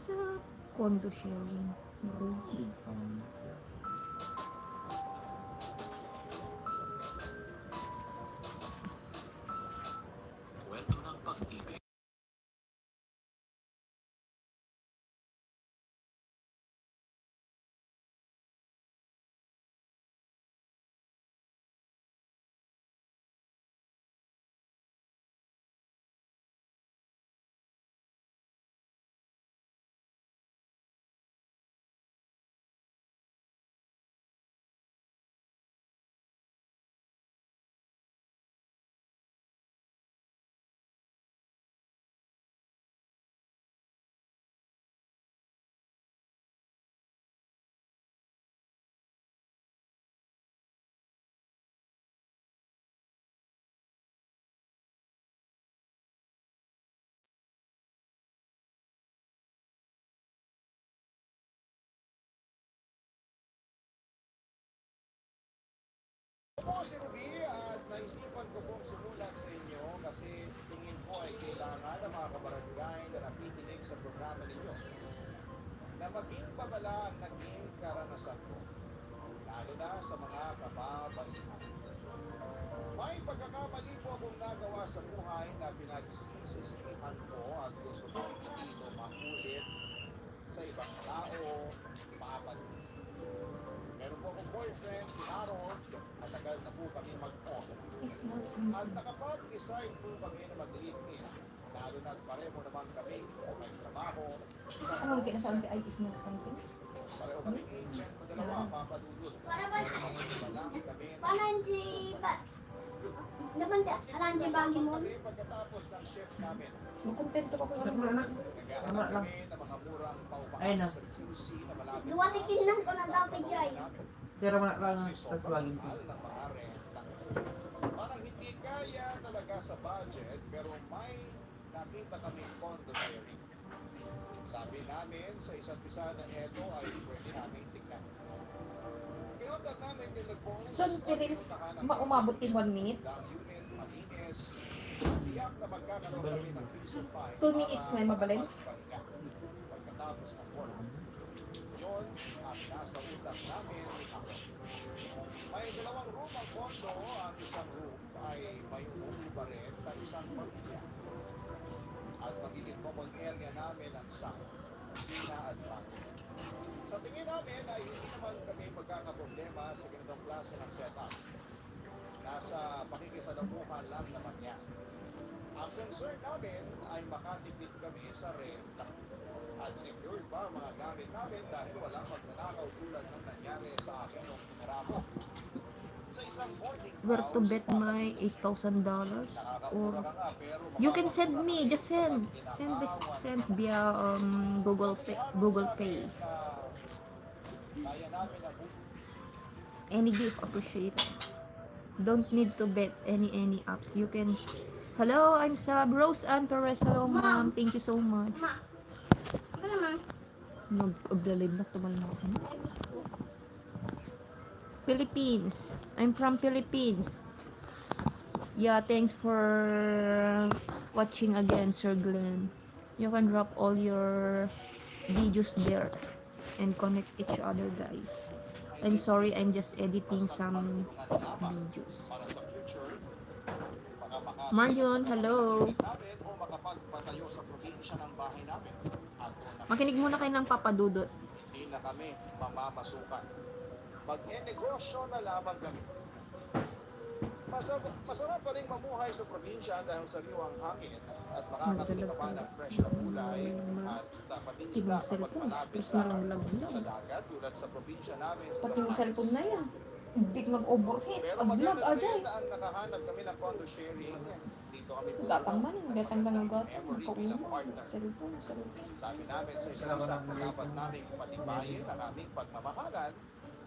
sa condo sharing. Marugi. Kwento ng pag-ibig. Po si Ruby at naisipan ko pong sumulat sa inyo kasi tingin ko ay kailangan ng mga kabarangay na nakikinig sa programa ninyo na maging babala ang naging karanasan ko, lalo na sa mga kababaihan. May pagkakamali po akong nagawa sa buhay na pinagsisisihan ko at gusto ko hindi ito maulit sa ibang tao, papalit. Meron po akong boyfriend, si Harold, matagal na po kami mag-on. It's not At something. nakapag-decide po kami na mag-live-in. Lalo na't pareho naman kami may trabaho. Ano ang kinasabi ay is not something? Pareho kami agent na dalawa, papadudod. Walang kami na Alanji ba? Naman da, alanji bagi mo. kami pagkatapos ng shift namin. Makontento ka kung ano. Naghahanap kami ng mga murang paupahan sa QC na malapit. Duwatikin lang ko na dapat jay. Pero wala lang Kasi tas sobrang laging mahal ng mga renta. Parang hindi kaya talaga sa budget, pero may nakita kami condo sharing. Sabi namin sa isa't isa na eto ay pwede namin tignan. Kinontak namin din nag-phones So, Tirils, umabot din 1 minute? Ang unit, malinis. Tiyak na magkakaroon kami ng peace of mind. 2 minutes na mabalin? Pagkatapos ng work. Yun ang nasa utak namin ni Ako. May dalawang room ang condo. Ang isang room ay may umuwi pa rin na isang pamilya. At magiging common area namin ang sound, kusina at banyo. Sa tingin namin ay hindi naman kami magkakaproblema sa ganitong klase ng setup. Nasa pakikisalamuhan lang naman yan. Ang concern namin ay makatipid kami sa renta at secure pa ang mga gamit namin dahil walang magnanakaw tulad ng nangyari sa akin nung pinarako. Sa isang boarding Where to house, bet my $8,000? nakakaura Or ka nga, pero you can send makakamura me, ka just rin send. kapag Send this, ninakawan send ka. via Google Pay. Google Pay. Kaya namin ang Any gift appreciated. Don't need to bet any apps. You can. Hello, I'm Sab Rose Ann Perez. Hello, ma'am. Thank you so much. Ma. Ano naman? Nag-live na tumal na ako. Philippines. I'm from Philippines. Yeah, thanks for watching again, Sir Glenn. You can drop all your videos there and connect each other, guys. I'm sorry, I'm just editing some videos. para sa future, baka Marion, hello. namin o makapagpatayo sa probinsya ng bahay namin. At doon na Makinig muna kayo ng Papadudot. hindi na kami mamamasukan. Mag-e-negosyo na lamang kami. Masarap pa rin mamuhay sa probinsya dahil sariwang hangin at makakabili ka pa ng fresh na gulay at pati Ibang isda kapag cellphone. malapit Tapos ka na lang lag sa dagat tulad sa probinsya namin sa Pati yung Zambales. cellphone na yan. Big mag-overheat. Pero Pag-vlog, maganda na ajay. rin na ang nakahanap kami ng condo sharing. Dito kami Gatang man, gatang lang ang gatang. memory bilang Nakaulo. partner. Cellphone. Sabi namin sa isa't isa na dapat namin patibayin ang aming pagmamahalan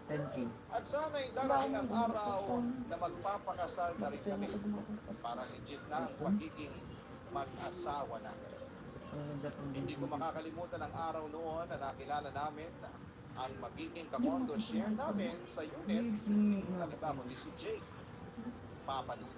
10K. at sana'y darating ang araw na magpapakasal na rin kami para legit na ang pagiging mag-asawa namin. Hindi ko makakalimutan ang araw noon na nakilala namin ang magiging kamondo share namin sa unit na iba kundi si Jake. Papa niya.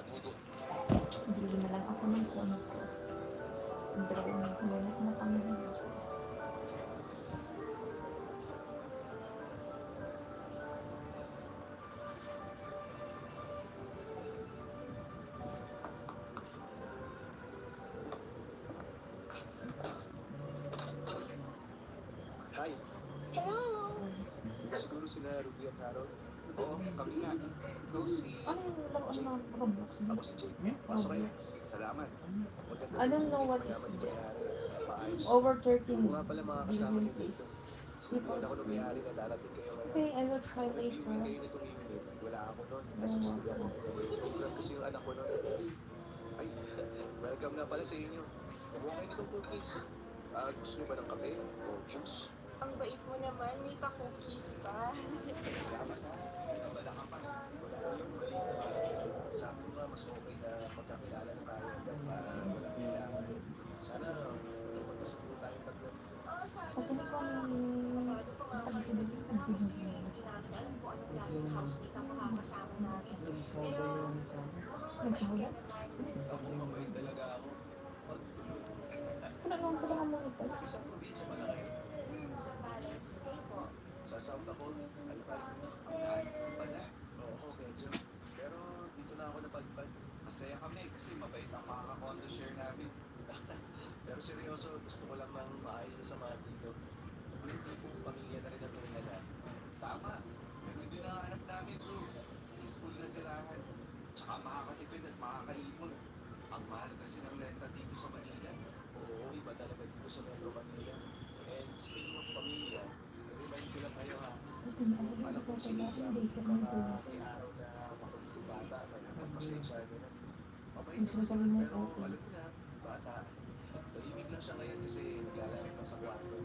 papadudot. Bili na lang ako ng konto. Drone. Unit na pang video. Hi, Hello! siguro sila Ruby at Harold. Oo, kami nga. Ikaw si... Ano yung laruan ng Roblox? Ako si Jake. Pasok kayo. Salamat. Maganda I don't know din what yung is mayaman that. may-ari. Maayos. Over 13 Ako nga pala mga kasama billion niyo please. dito. Sinihan ako ng may-ari na darating kayo ngayon. Okay, I will try Nag-viewing later. kayo nitong evening. Wala ako nun. Nasa school ako. May program kasi yung anak ko nun. Ay, welcome nga pala sa inyo. Kumuha kayo nitong cookies. Gusto niyo ba ng kape o juice? Ang bait mo naman, may pa-cookies pa. Salamat ha. Nabala ka pa. Wala yun. Mali na ba? Sabi ko nga, mas okay na magkakilala na tayo hanggang para walang kailangan. Sana magkakasundo tayong tatlo. Pag ano pa pag-ibig Natin alam kung anong klaseng housemate ang makakasama namin. Pero, nagsimula? Ako mabait talaga ako. Pagtulog. Ano naman pala ka mga itas? Isang probinsya pala kayo. sa palace, kayo po. Sa South ako, alam pa rin. Ang layo pala. Oo, medyo. Pero dito na ako napadpad. Masaya kami kasi mabait ang makaka-condo share namin. Pero seryoso, gusto ko lang ng maayos na samahan dito. Yung tipong pamilya na rin ang tulingan natin. Tama. Pero hindi nakahanap namin, bro. Peaceful na tirahan. Tsaka makakatipid at makakaipon. Ang mahal kasi ng renta dito sa Manila. Oo, iba talaga dito sa Metro Manila. And speaking of pamilya, remind ko lang kayo ha, alam ko si Liga, may araw na makulit yung bata, kaya magpasensya nyo na. Mabait Yung naman sinasabi yun, mo, pero okay. alam mo na, bata. Tahimik lang siya ngayon kasi naglalaro lang sa kwarto.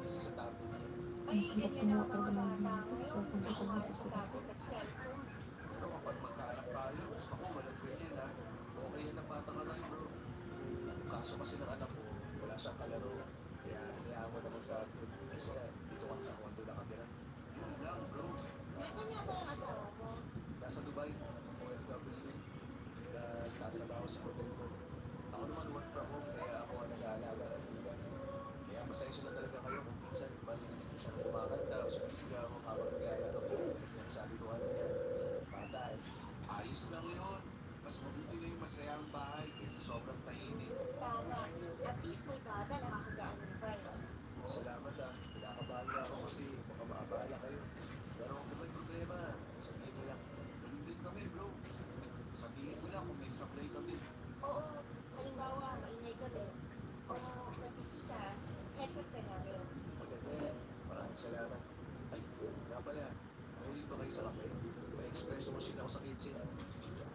Isa sa tablet niya. Ay, ganyan na ang mga bata. So, Ngayon, kung nakuha sa tablet at cellphone. Pero kapag magkaanak tayo, gusto ko walang ganyan ha. Okay yan ang bata ka na bro. Yung kaso kasi ng anak ko, wala siyang kalaro. Kaya hinayaan mo na mag-tablet. Kasi dito kami sa kondo nakatira. Yun lang bro. Nasaan nga ba ang asawa mo? Nasa Dubai, OFW. Nagtatrabaho sa hotel ko. Ako naman work from home, kaya ako ang nag-aalaga at iba. Kaya pasensya na talaga kayo kung minsan marinig ko siyang kumakanta o sumisigaw habang naglalaro. Yan sabi ko ano niya, bata eh. Ayos lang yun. Mas mabuti na yung masayang bahay kaysa sobrang tahimik. Tama. At least may bata nakakagaan ng friends. Salamat ah. Pinakabahan niya ako kasi baka maabala kayo. Pero kung may problema, sabihin niyo lang. Ganun din kami bro. Sabihin mo lang kung may supply kami. Oo, halimbawa, maingay ka din. O magbisita, heads up ka namin. Maganda yan. Maraming salamat. Ay, nga pala. Mahilig ba kayo sa kape? May espresso machine ako sa kitchen.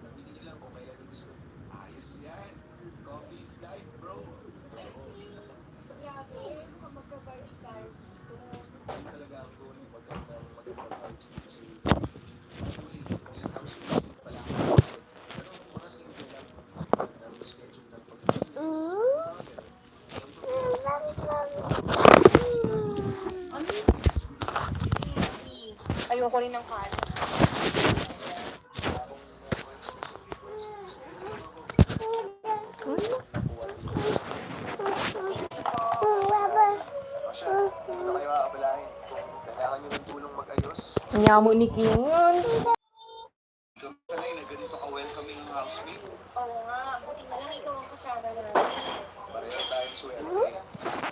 Nabili niyo lang kung kailan niyo gusto. Ayos yan. Coffee is life, bro. I see. Grabe, mukhang magka-virus tayo dito. Yun talaga ang goal. Magandang vibes dito sa iyo. Actually, yung house music pala ako kasi. Pero mga simple lang. Namin schedule ng pag-release. Ayoko rin ng kalat. Masya, hindi na kayo aabalahin. Kung kailangan nyo ng tulong mag-ayos, Nyamo ni Kingon. sanay na ganito ka-welcoming ang housemate. Oo nga, buti na lang ikaw ang kasama na. Pareho tayong swerte.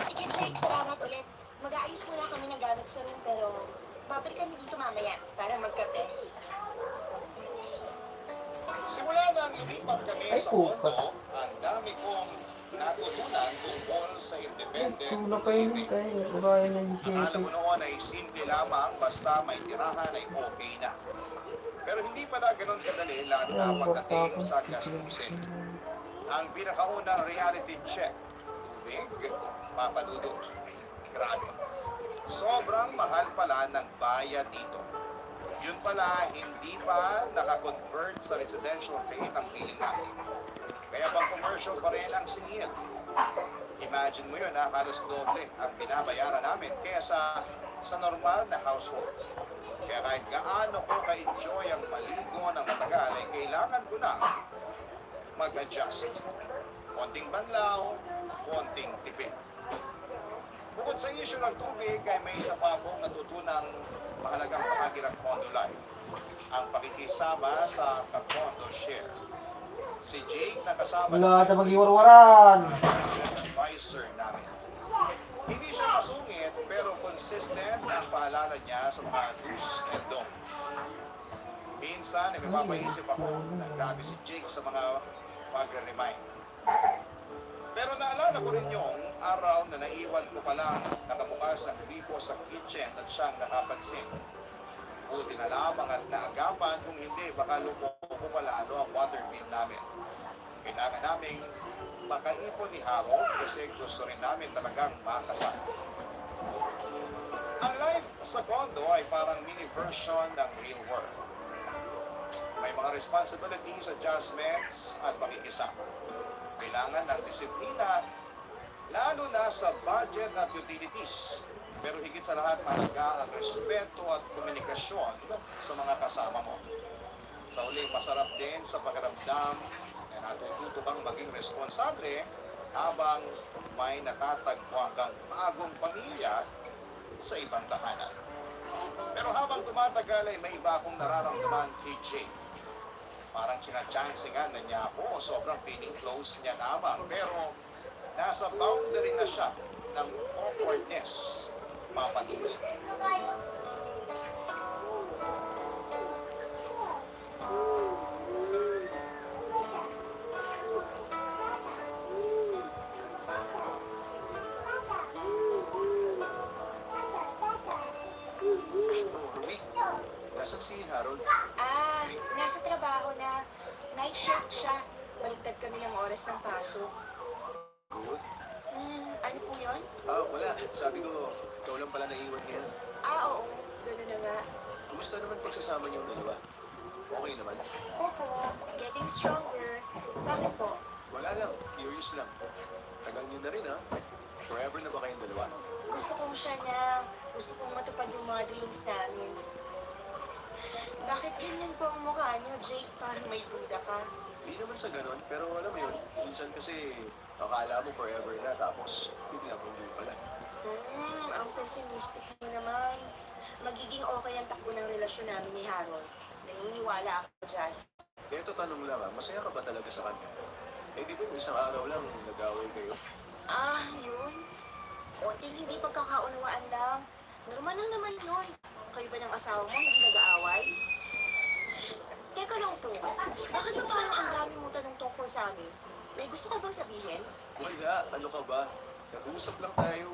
Sige, Jake, salamat ulit. Mag-aayos muna kami ng gamit sa room, pero babalik kami dito mamaya para magkape. Simula nang lumipat kami sa kondo, ang dami kong natutunan tungkol sa independent Tulog kayo living. kayo. Gaya ng Akala Jake. mo noon ay simple lamang basta may tirahan ay okay na. Pero hindi pala ganun kadali lang na pagdating sa gastusin. Ang pinakaunang reality check, tubig, papadudot. Grabe. Sobrang mahal pala ng bayad dito. Yun pala, hindi pa nakakonvert sa residential rate ang piling natin. Kaya pang commercial pa rin ang singil. Imagine mo yun, halos doble ang binabayaran namin kaysa sa normal na household. Kaya kahit gaano ko ka-enjoy ang maligo ng matagal, ay kailangan ko na mag-adjust. Konting banlaw, konting tipid. Bukod sa issue ng tubig, ay may isa pa akong natutunang mahalagang bahagi ng Condo Life. Ang pakikisama sa Condo Share. Si Jake na kasama Wala na ng mag-iwarwaran. advisor namin. Hindi siya masungit pero consistent ang paalala niya sa mga do's and don'ts. Minsan, nagpapaisip ako na grabe si Jake sa mga magre-remind. Pero naalala ko rin yung araw na naiwan ko palang nakabukas ang gripo sa kitchen at siyang nakapansin. Buti na lamang at naagapan, kung hindi baka lumoko palalo ang water bill namin. Kailangan naming makaipon ni Harold kasi gusto rin namin talagang makasal. Ang life sa condo ay parang mini version ng real world. May mga responsibilities, adjustments, at pakikisama. Kailangan ng disiplina, lalo na sa budget at utilities. Pero higit sa lahat, mahalaga ang respeto at komunikasyon sa mga kasama mo. Sa uli, masarap din sa pakiramdam na natututo kang maging responsable habang may natatagpuan kang bagong pamilya sa ibang tahanan. Pero habang tumatagal ay may iba akong nararamdaman kay Jake. Parang sinachansingan na niya ako o sobrang feeling close niya lamang. Pero nasa boundary na siya ng awkwardness. Papatuloy. Ruby, nasan si Harold? Nasa trabaho na. Night shift siya. Baligtad kami ng oras ng pasok. Good. Ano po yun? Wala. Sabi ko, ikaw lang pala naiwan niya. Oo. Gano'n na nga. Kumusta naman pagsasama niyong dalawa? Okay naman. Opo. Getting stronger. Bakit po? Wala lang. Curious lang. Tagal niyo na rin, ha? Forever na ba kayong dalawa? Gusto kong siya na. Gusto kong matupad yung mga dreams namin. Bakit ganyan po ang mukha niyo, Jake? Parang may duda ka. Hindi naman sa ganon, pero alam mo yun, minsan kasi akala mo forever na, tapos biglang hindi pala. Ang pessimistic mo naman. Magiging okay ang takbo ng relasyon namin ni Harold. Naniniwala ako dyan. Eto tanong lang, masaya ka ba talaga sa kanya? Eh di ba isang araw lang nag-away kayo? Yun. Konting hindi pagkakaunawaan lang. Normal lang naman yun. Kayo ba ng asawa mo hindi nag-aaway? Teka lang po, bakit ba parang ang dami mo tanong tungkol sa amin? May gusto ka bang sabihin? Wala, ano ka ba? Nag-uusap lang tayo.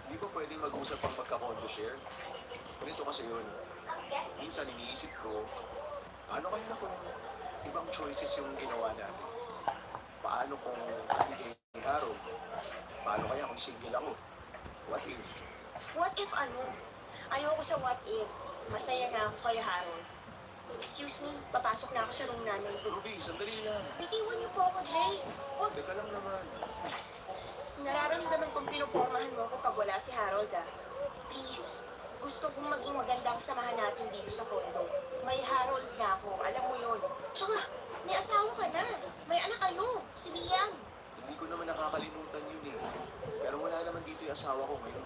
Hindi ba pwedeng mag-usap ang magka-condo share? Ganito kasi yun. Minsan iniisip ko, paano kaya kung ibang choices yung ginawa natin? Paano kung hindi ni Harold? Paano kaya kung single ako? What if? What if ano? Ayoko sa what if. Masaya na ako kay Harold. Excuse me, papasok na ako sa room namin. Ruby, sandali lang. Bitiwan niyo po ako, Jay. Huwag. Teka lang naman. Nararamdaman kong pinupormahan mo ako pag wala si Harold, Please, gusto kong maging maganda ang samahan natin dito sa condo. May Harold na ako, alam mo yun. Tsaka, may asawa ka na. May anak kayo, si Liam. Hindi ko naman nakakalimutan yun eh. Pero wala naman dito yung asawa ko ngayon.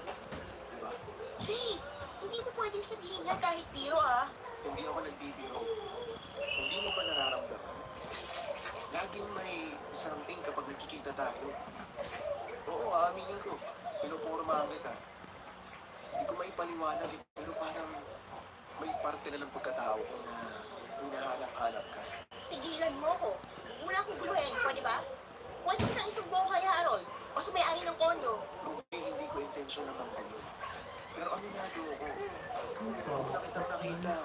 Diba? Jay, hindi mo pwedeng sabihin yan kahit biro, Hindi ako nagbibiro. Hindi mo ba nararamdaman? Laging may something kapag nagkikita tayo. Oo, aaminin ko. Pinupormahan kita. Hindi ko maipaliwanag eh, pero parang may parte na ng pagkatao ko na hinahanap-hanap ka. Tigilan mo ko. Muna akong guluhin, pwede ba? Pwede mo nang isumbong kay Harold o sa may-ari ng kondo. Ruby, hindi ko intensyon naman kayo. Pero aminado ako. Kung nakitang nakita,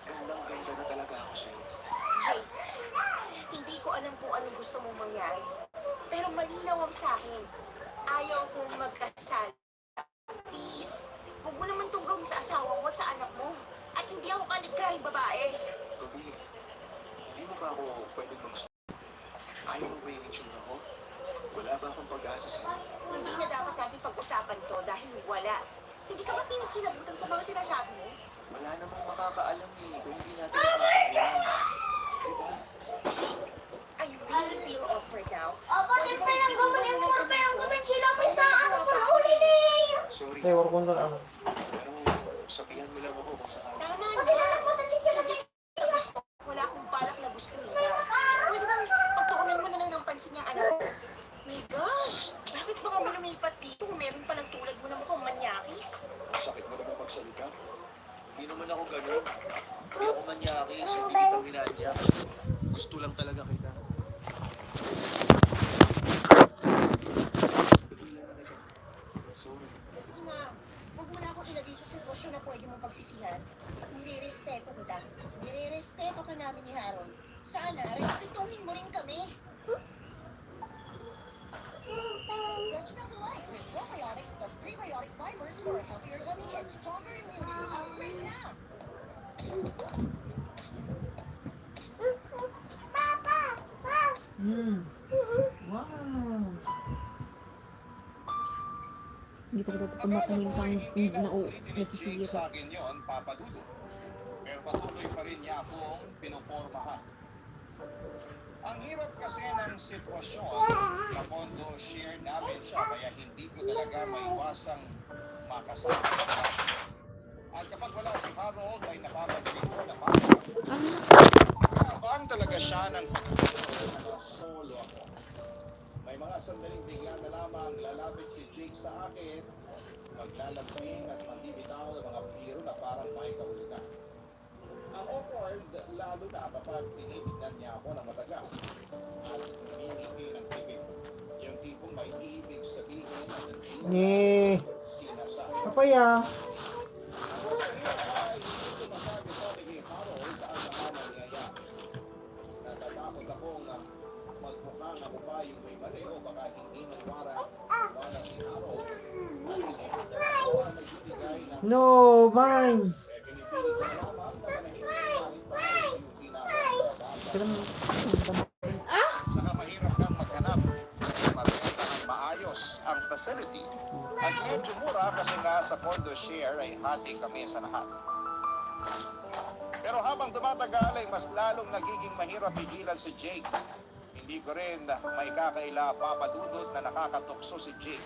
gandang-ganda na talaga ako sa'yo. Jake, hindi ko alam kung ano gusto mong mangyari. Pero malinaw ang sa akin. Ayaw kong magkasal. Please, huwag mo naman itong gawin sa asawa mo at sa anak mo. At hindi ako kaligayang babae. Ruby, hindi mo ba ako pwedeng magusto? Ayaw mo ba yung itsura ko? Wala ba akong pag-asa sa'yo? Hindi na dapat natin pag-usapan to dahil wala. Hindi ka ba kinikilabutan sa mga sinasabi mo? Wala namang makakaalam eh kung hindi natin napapakailan. Diba? Jake, I really feel awkward now. Bakit pa lang gumanin mo ka pero gumin sila may sa ano mo na uli ni? Sorry. Kaya war ko na ano. Pero sabihan mo lang ako kung saan. Tama Pati na. na nagpatalik ka Hindi kita gusto. Wala akong balak na gusto niya. Pwede bang pagtuunan mo na lang ng pansin niya, anak? My gosh! Bakit ba kami lumipat dito? Meron palang tulad mo na mukhang manyakis. Sakit mo naman magsalita. Hindi naman ako ganun. Hindi ako manyakis, hindi kita minanya. Gusto lang talaga kita. Sorry. Sige nga, huwag mo na akong ilagay sa sitwasyon na pwede mong pagsisihan. Nire-respeto kita. Nire-respeto ka namin ni Harold. Sana, respetuhin mo rin kami. Judgmental Life with probiotics plus prebiotic fibers for a healthier tummy and stronger immunity. Upgrade now! Wow. Hindi talaga ito kumakain pang nasisira. Sa akin yun, papadudo. Pero patuloy pa rin niya akong pinupormahan. Ang hirap kasi ng sitwasyon na pondo share namin siya kaya hindi ko talaga maiwasang makasama siya. At kapag wala si Harold ay napapansin ko na parang nakakabang talaga siya ng pagkakataon na solo ako. May mga sandaling bigla na lamang lalapit si Jake sa akin, maglalambing at magbibitaw ng mga biro na parang may kahulugan. Ang awkward, lalo na kapag tinibignan niya ako ng matagal at humingiti ng pipit. Yung tipong may ibig sabihin at hindi Ni sinasabi. papaya. Ang masaya ay hindi ko masabi-sabi kay Harold ang mga nangyayari. Natatakot akong magmukhang ako pa yung may mali o baka hindi maniwala si Harold at isipin niya ako ang nagbibigay ng No, mine. pinipili ko lamang na manahimik kahit maayos yung pinapagawa. Saka mahirap kang maghanap. Marunong ka ng maayos ang facility. At medyo mura kasi nga sa condo share ay hati kami sa lahat. Pero habang tumatagal ay mas lalong nagiging mahirap pigilan si Jake. Hindi ko rin may kakaila papadudod na nakakatukso si Jake.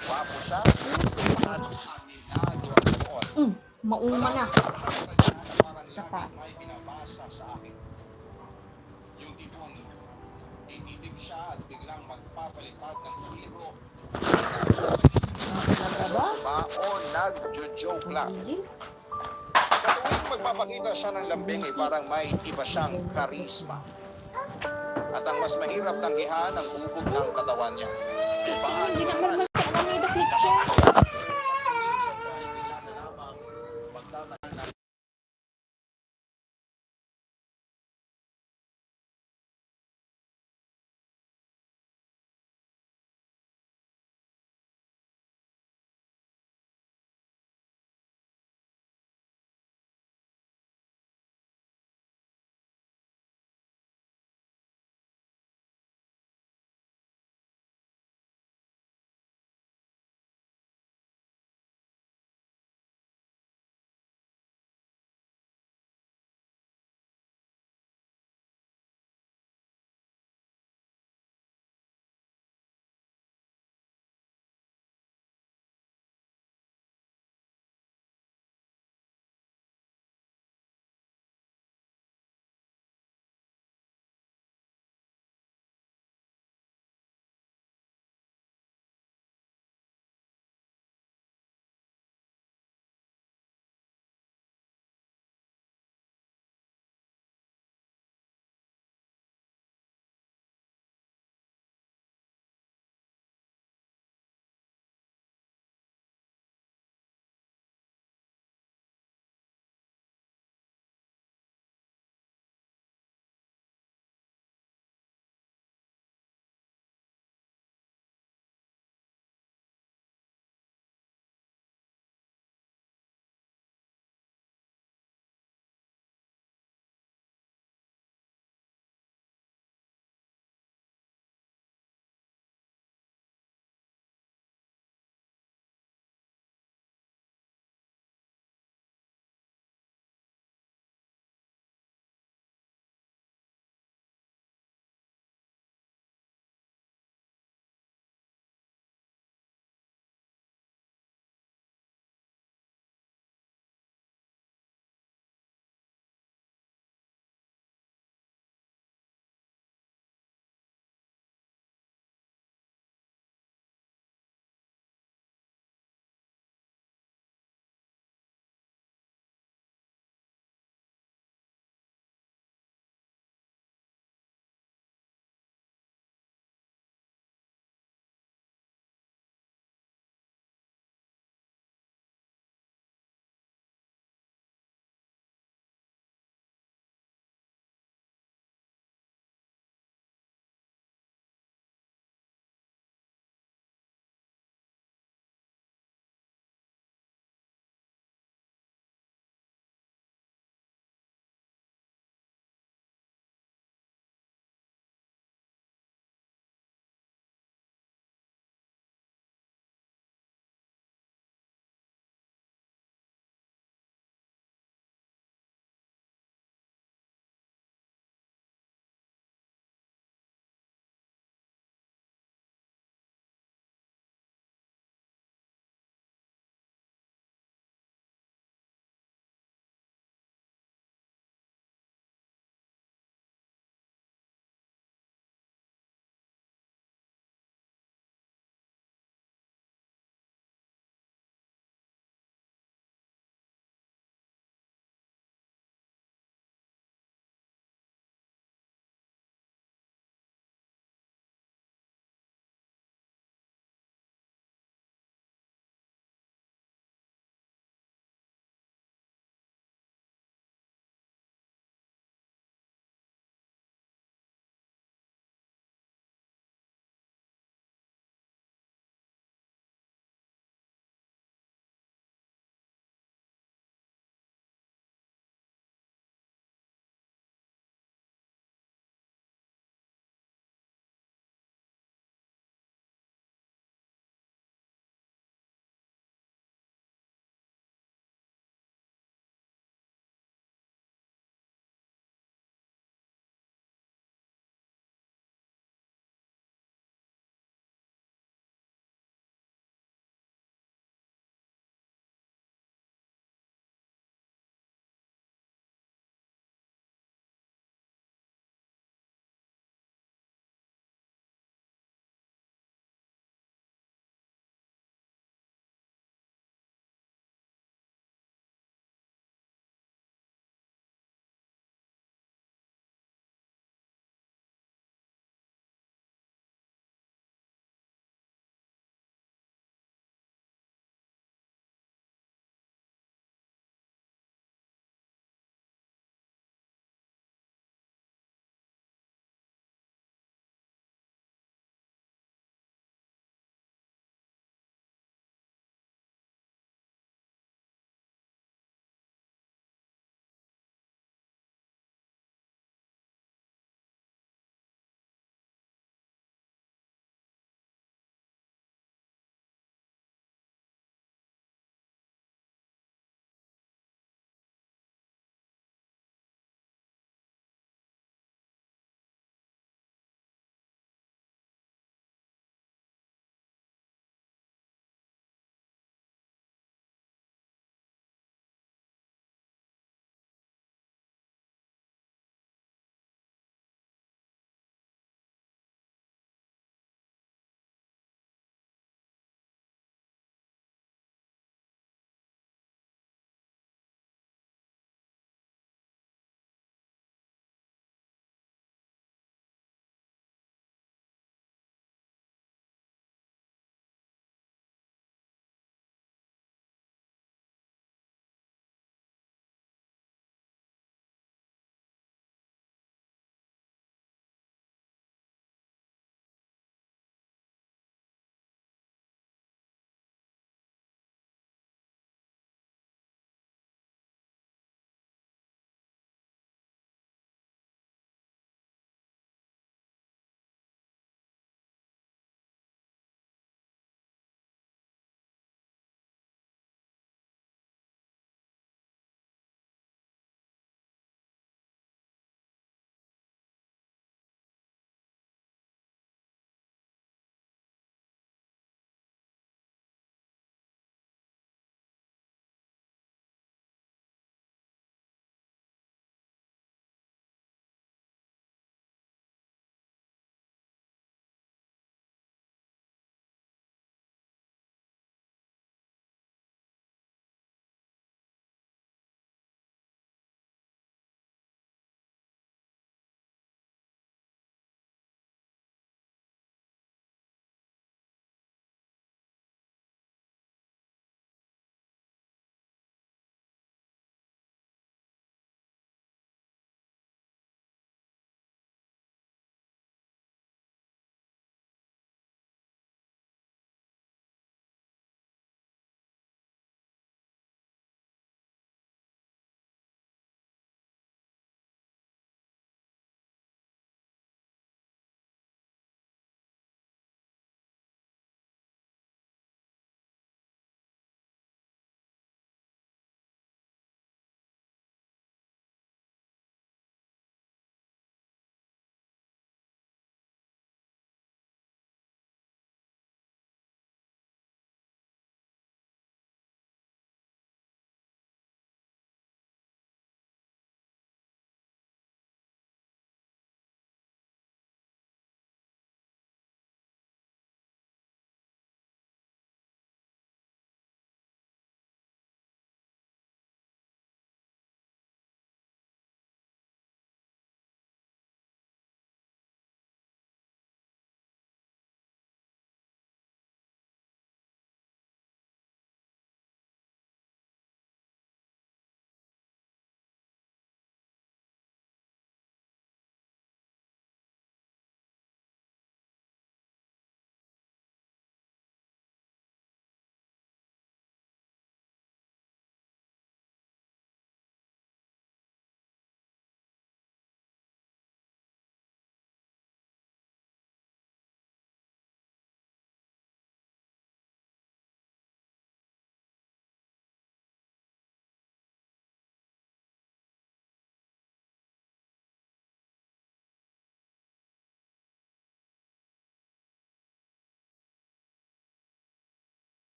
Wapo siya at aminado ang doon. Mauma na. Parang Saka. laging may binabasa sa akin. Yung tipong tititig siya at biglang magpapalipat ng hero. Talaga ba? Baon nag-joke lang. Hindi. Sa tuwing magpapakita siya ng lambing ay parang may iba siyang karisma. At ang mas mahirap tanggihan ang ubog ng katawan niya. Paano Hindi naman naman magkakaroon ng picture.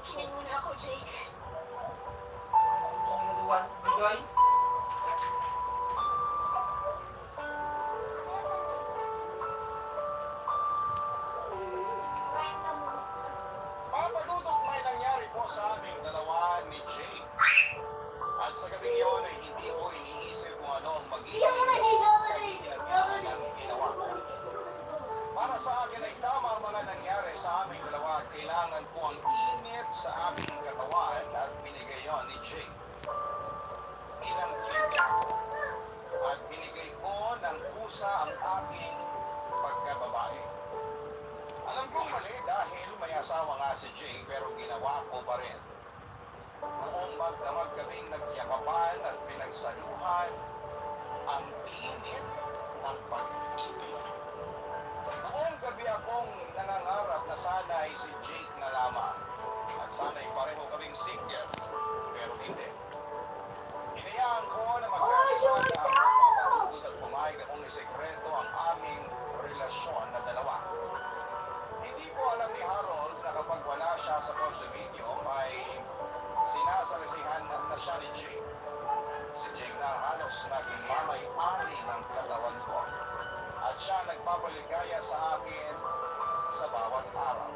Pagsinin mo na ako, Jake. Enjoy? Papadudok may nangyari po sa aming dalawa ni Jake. At sa gabing yun ay hindi ko iniisip kung ano ang magiging kahinatnan ng ginawa. Para sa akin ay tama ang mga nangyari sa aming dalawa at kailangan ko ang init sa aking katawan at binigay yon ni Jake. Inangkin niya ako at binigay ko ng kusa ang aking pagkababae. Alam kong mali dahil may asawa nga si Jake pero ginawa ko pa rin. Noong magdamag kaming nagyakapan at pinagsaluhan ang init ng pag-ibig. Noong gabi akong nangangarap na sana'y si Jake na lamang at sana'y pareho kaming single pero hindi. Hinayaan ko na magkasala ang papatugod at pumayag akong isekreto ang aming relasyon na dalawa. Hindi ko alam ni Harold na kapag wala siya sa condominium ay sinasalisihan na siya ni Jake. Si Jake na halos nagmamay-ari ng katawan ko at siya nagpapaligaya sa akin sa bawat araw.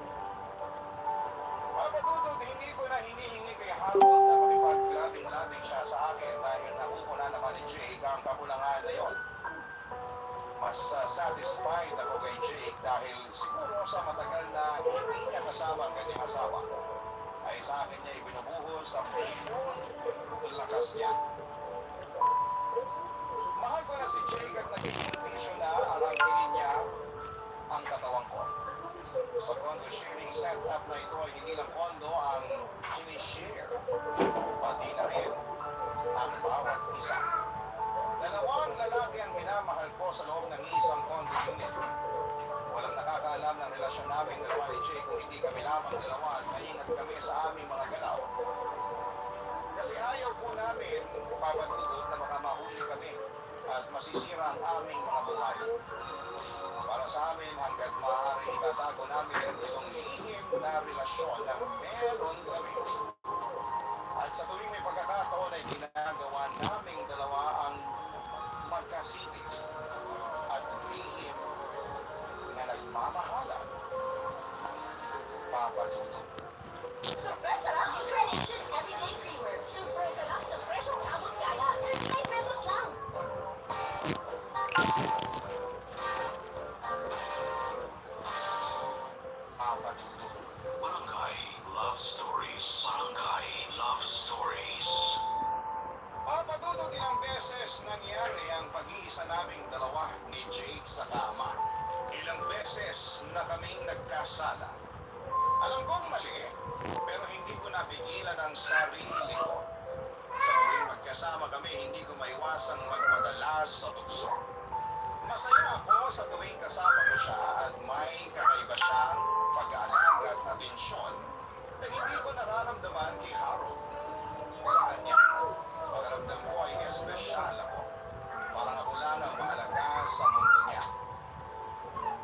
Papadudod, hindi ko na hinihingi kay Harold na makipag-labing-labing siya sa akin dahil nakukuha naman ni Jake ang kakulangan na yon. Mas satisfied ako kay Jake dahil siguro sa matagal na hindi niya kasama ang kanyang asawa ay sa akin niya ibinubuhos ang buong lakas niya. Mahal ko na si Jake at naging bisyo na ang angkinin niya ang katawan ko. Sa condo sharing setup na ito ay hindi lang condo ang sinishare, pati na rin ang bawat isa. Dalawang lalaki ang minamahal ko sa loob ng isang condo unit. Walang nakakaalam ng relasyon namin dalawa ni Jake kung hindi kami lamang dalawa at maingat kami sa aming mga galaw. Kasi ayaw po namin papadudod na baka mahuli kami at masisira ang aming mga buhay. Para sa amin, hanggat maaari itatago namin itong lihim na relasyon na meron kami. At sa tuwing may pagkakataon ay ginagawa naming dalawa ang magkasibig at lihim na nagmamahalan. Papadudod. Super sarap yung Carnation Everyday Creamer. Super sarap sa presyong abot kaya. 39 pesos lang. Papadudod. Barangay Love Stories. Barangay Love Stories. Papadudod ilang beses nangyari ang pag-iisa naming dalawa ni Jake sa kama. Ilang beses na kaming nagkasala. Alam kong mali, pero hindi ko napigilan ang sarili ko. Sa tuwing magkasama kami, hindi ko maiwasang magmadalas sa tukso. Masaya ako sa tuwing kasama ko siya at may kakaiba siyang pag-aalaga at atensyon na hindi ko nararamdaman kay Harold. Sa kanya, pagkaramdam ko ay espesyal ako. Parang ako lang ang mahalaga sa mundo niya.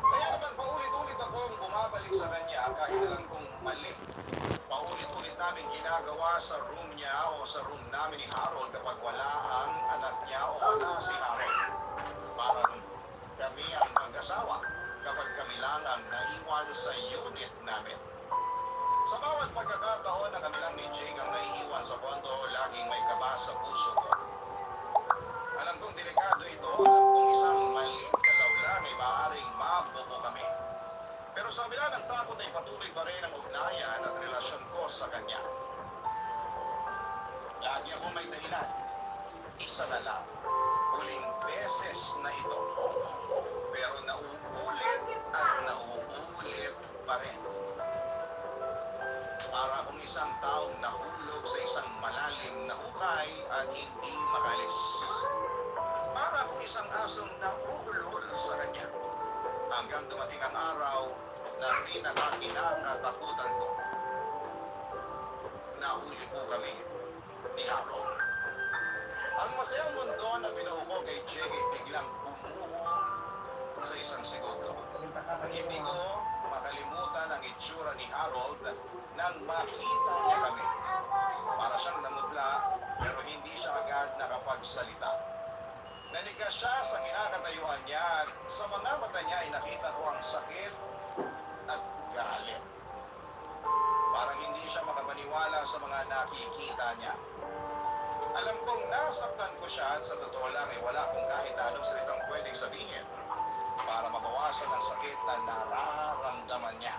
Kaya naman paulit-ulit akong bumabalik sa kanya kahit alam kong mali. Paulit-ulit namin ginagawa sa room niya o sa room namin ni Harold kapag wala ang anak niya o wala si Harold. Parang kami ang mag-asawa kapag kami lang ang naiwan sa unit namin. Sa bawat pagkakataon na kami lang ni Jake ang naiiwan sa kondo, laging may kaba sa puso ko. Alam kong delikado ito, alam kong isang maliit na law lang ay maaaring mabubo kami. Pero sa kabila ng takot ay patuloy pa rin ang ugnayan at relasyon ko sa kanya. Lagi akong may dahilan. Isa na lang. Huling beses na ito. Pero nauulit at nauulit pa rin. Para akong isang taong nahulog sa isang malalim na hukay at hindi makalis. Para akong isang asong nahuhulol sa kanya. Hanggang dumating ang araw na pinakakinakatakutan ko. Nahuli po kami ni Harold. Ang masayang mundo na binuo ko kay Jake ay biglang bumuho sa isang segundo. Hindi ko makalimutan ang itsura ni Harold nang makita niya kami. Para siyang namutla pero hindi siya agad nakapagsalita. Nanigas siya sa kinakatayuan niya at sa mga mata niya ay nakita ko ang sakit at galit. Parang hindi siya makapaniwala sa mga nakikita niya. Alam kong nasaktan ko siya at sa totoo lang ay wala akong kahit anong salitang pwedeng sabihin para mabawasan ang sakit na nararamdaman niya.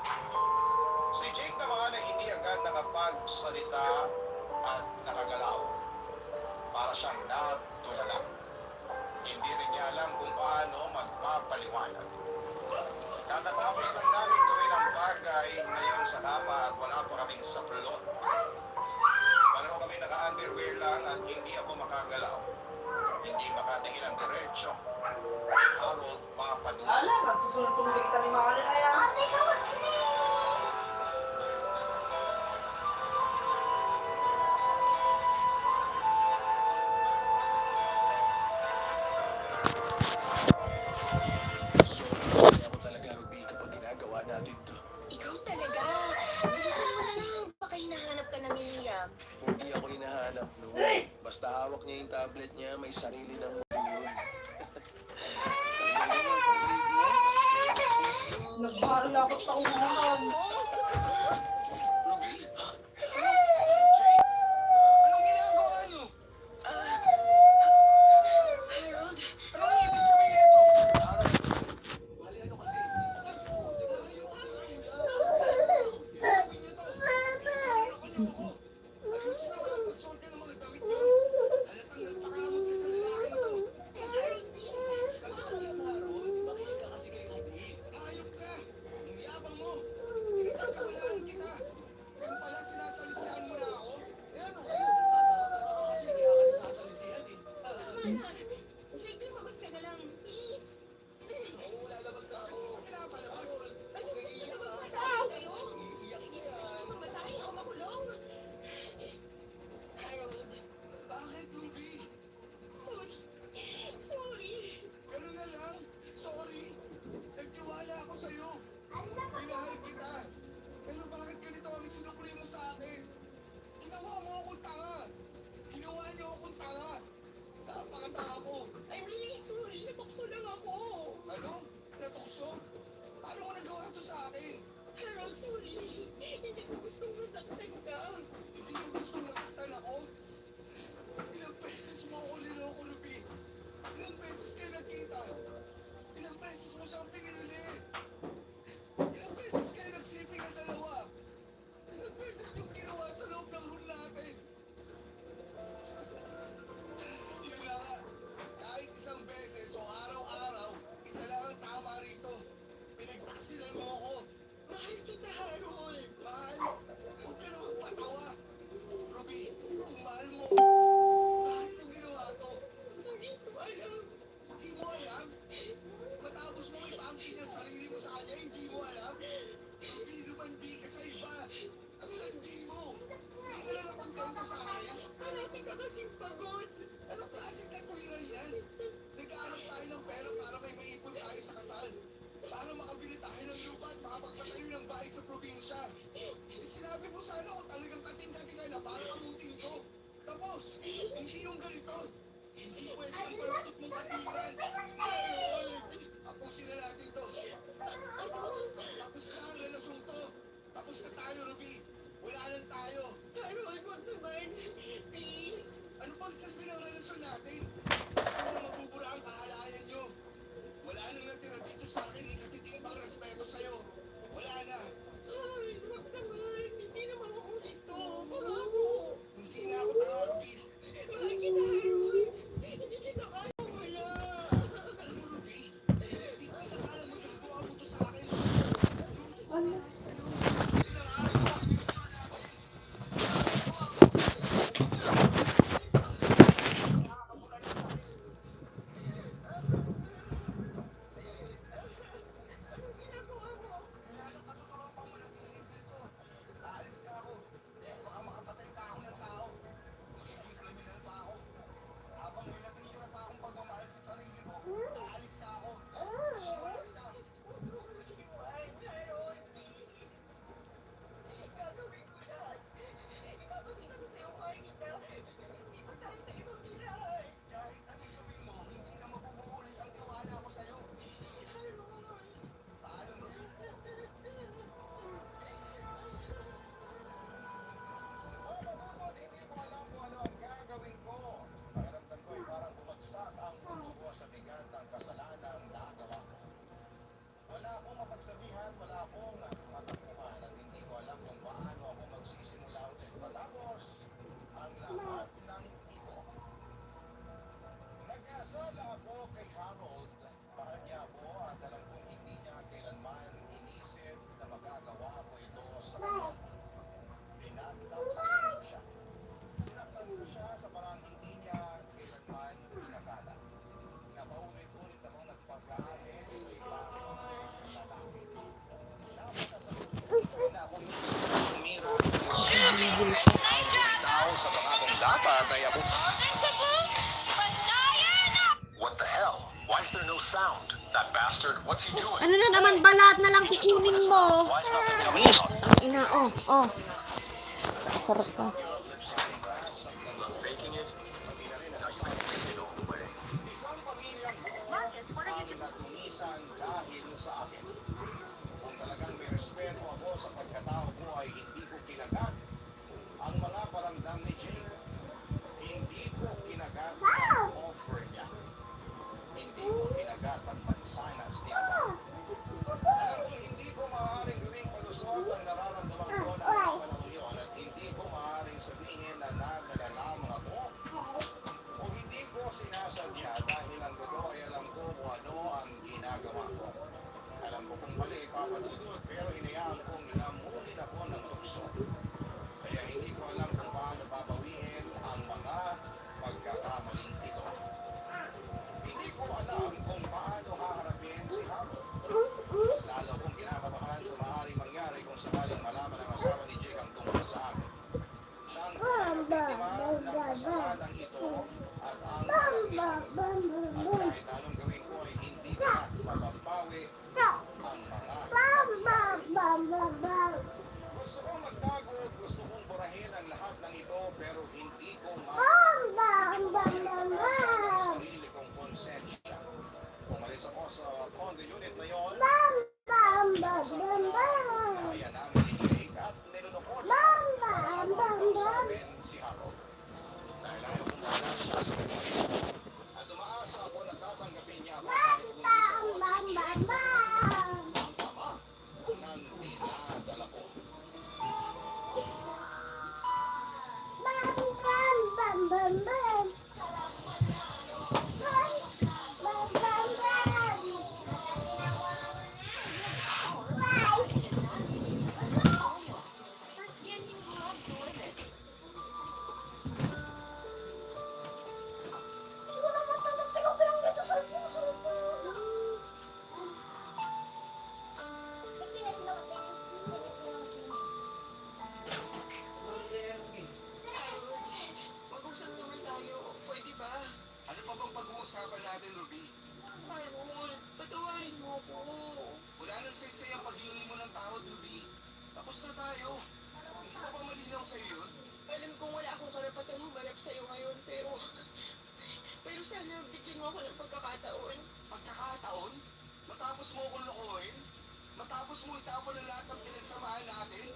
Si Jake naman ay hindi agad nakapagsalita at nakagalaw. Para siyang natulala. Hindi rin niya alam kung paano magpapaliwanag. Kakatapos lang namin gawin ang bagay ngayon sa kama at wala pa kaming saplot. Pareho kami naka-underwear lang at hindi ako makagalaw. Hindi makatingin ang diretsyo. Harold papadulog. Ala, nagsusunod kung hindi kita ni Mahal na yan. So, hindi ako talaga, Ruby, kapag ginagawa natin to. Ikaw talaga. Bilisan mo na lang. Baka hinahanap ka ng Liam. Hindi ako hinahanap, no. Basta hawak niya yung tablet niya, may sarili ng mundo yun. Nagbahala ako sa unahan. Ruby? Jake? Anong ginagawa niyo? Harold, Ano ang ibig sabihin ito? Harold? Bali, ano kasi? Anak ko, ayaw ko na kayo. Ginagawa niyo to. Niloloko niyo ako. Ayusin niyo ang pagsuot niyo ng mga damit niyo. Halatang nagpakamot ka sa lalaking to. Harold, please. Harold, makinig ka kasi kay Ruby. Hayop ka! Ang yabang mo! Pinagkakawalaan kita! Yung pala sinasalisihan mo na ako? Eh ano kayo? Tataka ka kasi kaya ka nasasalisihan eh. Tama na. Jake, lumabas ka na lang. Please. Oo, lalabas na ako. Sa pinapalabas. Ano gusto niyo ba Iiyak mamatay kayo? Iiyak Hindi ka. gusto niyo mamatay o makulong? Harold, Bakit, Ruby? sorry. Sorry. Ganun na lang. Sorry. Nagtiwala ako sa'yo. Minahal kita. Pero bakit ganito ang isinukli mo sa akin? Ginawa mo akong tanga. Ginawa niyo akong tanga. Napakatanga ko. I'm really sorry. Natukso lang ako. Ano? Natukso? Paano mo nagawa to sa akin? Harold, sorry. Hindi ko gustong masaktan ka. Hindi mo gustong masaktan ako? Ilang beses mo ako niloko, Ruby? Ilang beses kayo nagkita? Ilang beses mo siyang pinili? Ilang beses kayo nagsiping ng dalawa? Ilang beses yung ginawa sa loob ng room natin? Yun na nga. Kahit isang beses o araw-araw, isa lang ang tama rito. Pinagtaksilan mo ako. Mahal kita, Harold. Mahal, huwag ka na magpatawa. Ruby, kung mahal mo ako, bakit mo ginawa to? Hindi ko alam. Hindi mo alam? Matapos mo ipangkin ang sarili mo sa kanya, hindi mo alam? Ruby, lumandi ka sa iba. Ang landi mo. Hindi ka na nakontento sa akin. Malaki ka kasing pagod. Anong klaseng katwiran yan? Nag-aanap tayo ng pera para may maipon tayo sa kasal. Para makabili tayo ng lupa at makapagpatayo ng bahay sa probinsya. Sinabi mo sana kung talagang kating-katingan na para kamutin ko. Tapos, hindi yung ganito. Hindi pwede ang baluktot mong katwiran. Tapusin na natin to. Tapos na ang relasyon to. Tapos na tayo, Ruby. Wala lang tayo. Harold, wag naman. Please. Ano pang silbi ng relasyon natin? Ano na mabubura ang kahalayan nyo? Wala nang natira dito sa akin, ikatitimbang respeto sa'yo. Wala na. Ay, wag naman. Hindi na mauulit to. Pangako. Hindi na ako tanga, Ruby. Mahal kita, Harold. Hindi kita kaya wala. Alam mo, Ruby, hindi ko nakala magagawa wala akong matakbuhan at hindi ko alam kung paano ako magsisimula ulit. Matapos ang lahat ng ito, nag-asala ako kay Harold. Mahal niya ako at alam kong hindi niya kailanman inisip na magagawa ko ito sa kanya. Pinagtapsilan ko siya. Sinaktan ko siya sa parang hindi niya kailanman inakala. Napaulit-ulit ako nagpag-aamin sa ibang lalaki. Napakasagot na akong tumira. Ang tao sa mga kong dapat ay ako. What the hell? Why is there no sound? That bastard, what's he doing? Ano na naman ba, lahat na lang kukunin mo? Why is nothing coming out? Ang ina, oh. Sarap ka. Faking it? Isang pamilyang buo ang natungisan dahil sa akin. Kung talagang may respeto ako sa pagkatao ko ay hindi ko kinagat ang mga paramdam ni Jake. Hindi ko kinagat ang offer niya. Hindi ko kinagat ang mansanas ni Adam. Alam ko hindi ko maaaring gawing palusot ang nararamdaman ko na panahon yun at hindi ko maaaring sabihin na nadala lamang ako o hindi ko sinasadya dahil ang totoo ay alam ko kung ano ang ginagawa ko. Alam ko kung mali papadudod pero hinayaan kong lamunin ako ng tukso. Kaya hindi ko alam kung paano babawiin ang mga pagkakamaling ito. Hindi ko alam kung paano haharapin si Harold. Mas lalo kong kinakabahan sa maaaring mangyari kung sakaling malaman ng asawa ni Jake ang tungkol sa akin. Siya ang pinakabiktima ng kasalanan ito at ang kalangitan. At kahit anong gawin ko ay hindi ko na mapapawi ang mga gusto kong magtago, gusto kong burahin ang lahat ng ito pero hindi ko ng sarili kong konsensya. Umalis ako sa condo unit na yon. Naya namin ni Jake at nilunokot para kausapin si Harold. Dahil ayaw kong wala siya sa buhay. At umaasa ako na tatanggapin niya ako kahit kung isa ko at si Jake ang ama ng dinadala ko. Mag-usap naman tayo. Pwede ba? Ano pa bang pag-uusapan natin, Ruby? Harold, patawarin mo ako. Wala nang saysay ang paghingi mo ng tawad, Ruby. Tapos na tayo. Hindi pa ba malinaw sa'yo yun? Alam kong wala akong karapatang humarap sa'yo ngayon, pero sana bigyan mo ako ng pagkakataon. Pagkakataon? Matapos mo akong lokohin? Matapos mo itapon ang lahat ng pinagsamahan natin?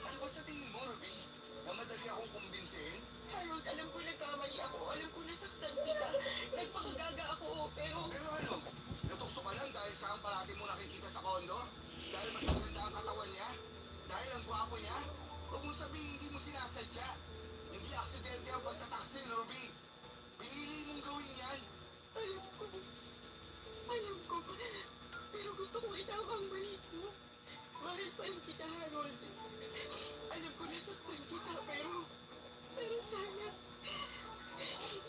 Ano ba sa tingin mo, Ruby? Na madali akong kumbinsihin? Harold, alam ko nagkamali ako. Alam ko nasaktan kita. Nagpakagaga ako, pero... Pero ano? Natukso ka lang dahil saan parati mo nakikita sa kondo? Dahil mas maganda ang katawan niya? Dahil ang gwapo niya? Huwag mo sabihin hindi mo sinasadya. Hindi aksidente ang pagtataksil, Ruby. Pinili mong gawin yan. Alam ko. Pero gusto kong itaw ang mali ko. Mahal pa rin kita, Harold. Alam ko nasaktan kita, pero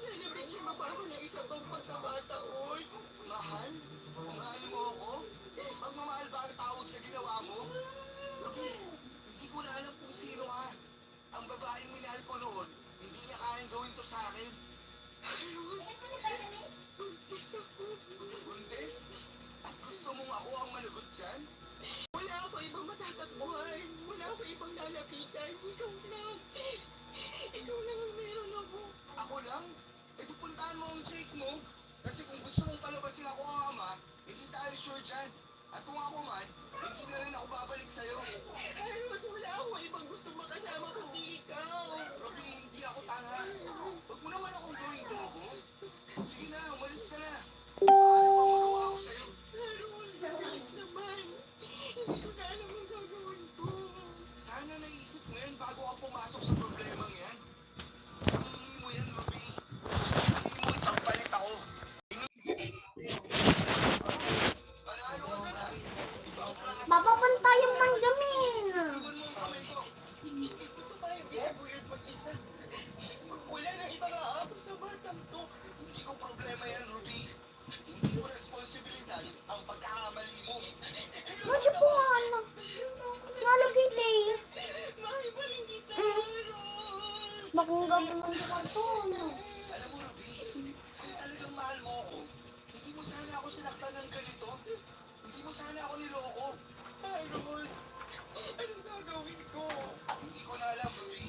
sana bigyan mo pa ako ng isa pang pagkakataon. Mahal? Mahal mo ako? Magmamahal ba ang tawag sa ginawa mo? Ruby, hindi ko na alam kung sino ka. Ang babaeng minahal ko noon, hindi niya kayang gawin to sa akin. Harold, buntis ako. Buntis? At gusto mong ako ang malugod dyan? Wala ako ibang matatakbuhan. Wala ako ibang lalapitan. Ikaw lang. Ikaw lang ang meron ako. Ako lang? E di puntahan mo ang Jake mo. Kasi kung gusto mong palabasin ako ang ama, hindi tayo sure dyan. At kung ako man, hindi na rin ako babalik sa'yo. Harold, wala ako ibang gusto makasama kundi ikaw. Ruby, hindi ako tanga. Huwag mo naman akong gawing bobo. Sige na, umalis ka na. Ano bang magawa ko sa'yo? Harold, please naman. Hindi ko na alam ang gagawin ko. Sana naisip mo yan bago ka pumasok sa problemang yan. Hihingi mo yan, Ruby. Hihingi mo isang palit ako. Ano ka na? Ibang klase. Mapapunta yung manggamin. Iwan mo ang kamay ko. Hindi ko ito kaya ginaguyod mag-isa. Wala nang ibang aabot sa batang to. Hindi ko problema yan, Ruby. Hindi ko responsibilidad ang pagkakamali mo. Medyo po ano. Nalagay tayo. Mahal pa rin kita, Harold. Bakong gagawin mo ka to. Alam mo, Ruby, kung talagang mahal mo ako, hindi mo sana ako sinaktan ng ganito. Hindi mo sana ako niloko. Harold, anong gagawin ko? Hindi ko na alam, Ruby.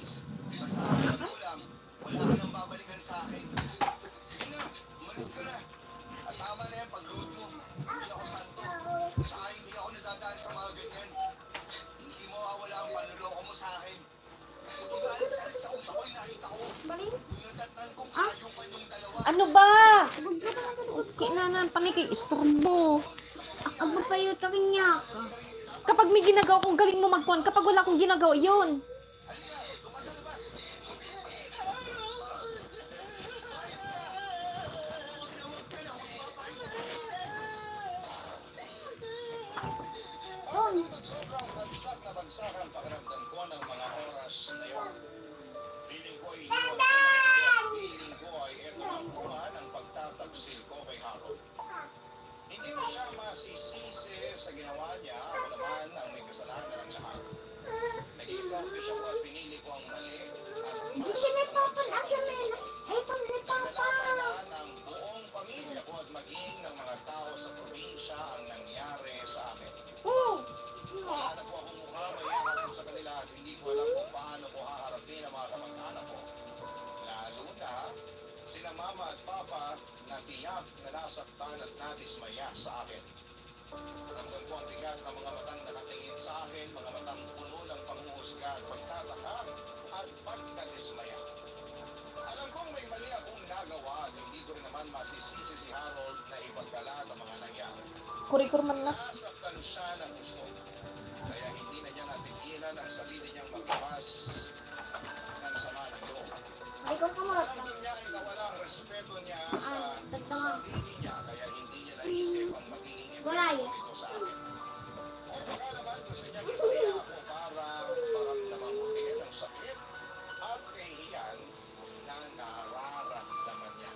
Basta alam ko lang, wala ka nang babalikan sa akin. Sige na, umalis ka na. At tama na yan pag-load mo. Hindi ako santo. Tsaka hindi ako nadadaan sa mga ganyan. Hindi mo mawawala ang panluloko mo sa akin. Hindi ba alis-alis sa utak ko yung nakita ko. Yung nadatnan kong kayong pa yung dalawa. Ano ba? Kailangan pa kay istorbo. Ako pa yung tawin niya ka. Kapag may ginagawa kong galing mo magkuhan, kapag wala akong ginagawa, yun. Halika, doon ka sa labas. Pagkatapos sobrang bagsak ang pakiramdam ko ng mga oras na yun. Feeling ko ay iniwan ako at feeling ko ay eto ang buwan ang pagtataksil ko kay Harold. Hindi ko siya masisisi sa ginawa niya, ako naman ang may kasalanan ng lahat. Nag-i-selfish ako at pinili ko ang mali at Hindi mas siya nagpapan bumagsak ako ang na. Ay, pag nagpapa. Nalaman ng buong pamilya ko at maging ng mga tao sa probinsya ang nangyari sa akin. Oh. Wala na po akong mukha maiharap sa kanila at hindi ko alam kung paano ko haharapin ang mga kamag-anak ko. Lalo na sina mama at papa na tiyak na nasaktan at nadismaya sa akin. Ramdam ko ang bigat ng mga matang nakatingin sa akin, mga matang puno ng panghuhusga at pagtataka at pagkadismaya. Alam kong may mali akong nagawa at hindi ko rin naman masisisi si Harold na ipagkalat ang mga nangyari. Kurikurman na. Nasaktan siya ng gusto. Kaya hindi na niya napigilan ang sarili niyang magbukas ng sama ng loob. Ay, kung kumaka. Alam niya ay nawala ang respeto niya sa sarili niya kaya hindi niya naisip ang magiging epekto nito sa akin. O baka naman gusto niya ipahiya ako para maramdaman ulit ang sakit at kahihiyan na nararamdaman niya.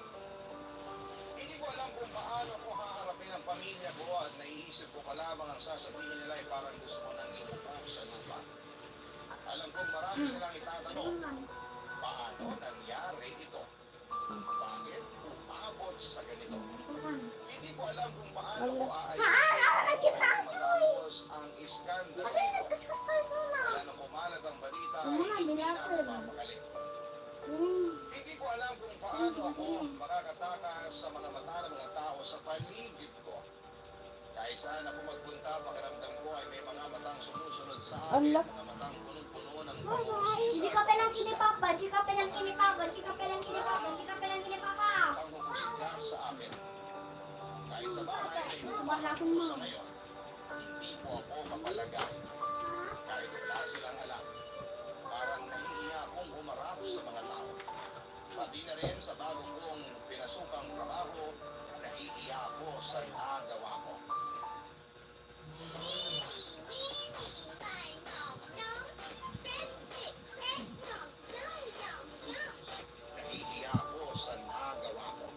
Hindi ko alam kung paano ko haharapin ang pamilya ko at naiisip ko pa lamang ang sasabihin nila ay parang gusto ko nang ilubog sa lupa. Alam kong marami silang itatanong, paano nangyari ito? Bakit umabot sa ganito? Hindi ko alam kung paano ko aayusin matapos ang iskandalo nito. Wala nang kumalat ang balita ay hindi na ako mapakali. Hindi ko alam kung paano ako makakatakas sa mga mata ng mga tao sa paligid ko. Kahit saan ako magpunta, pakiramdam ko ay may mga matang sumusunod sa akin, Allah. mga matang punong-puno ng pangusisa. Hindi ka palang kinipapa. Hindi ka palang kinipapa. Hindi ka palang kinipapa. Hindi ka palang kinipapa. Panghuhusga sa akin. Kahit sa bahay ay lumahan ko sa ngayon, hindi po ako mapalagay. Kahit wala silang alam, parang nahihiya akong humarap sa mga tao. Pati na rin sa bagong kong pinasukang trabaho, nahihiya ako sa nagawa ko. Nahihiya ako sa nagawa ko.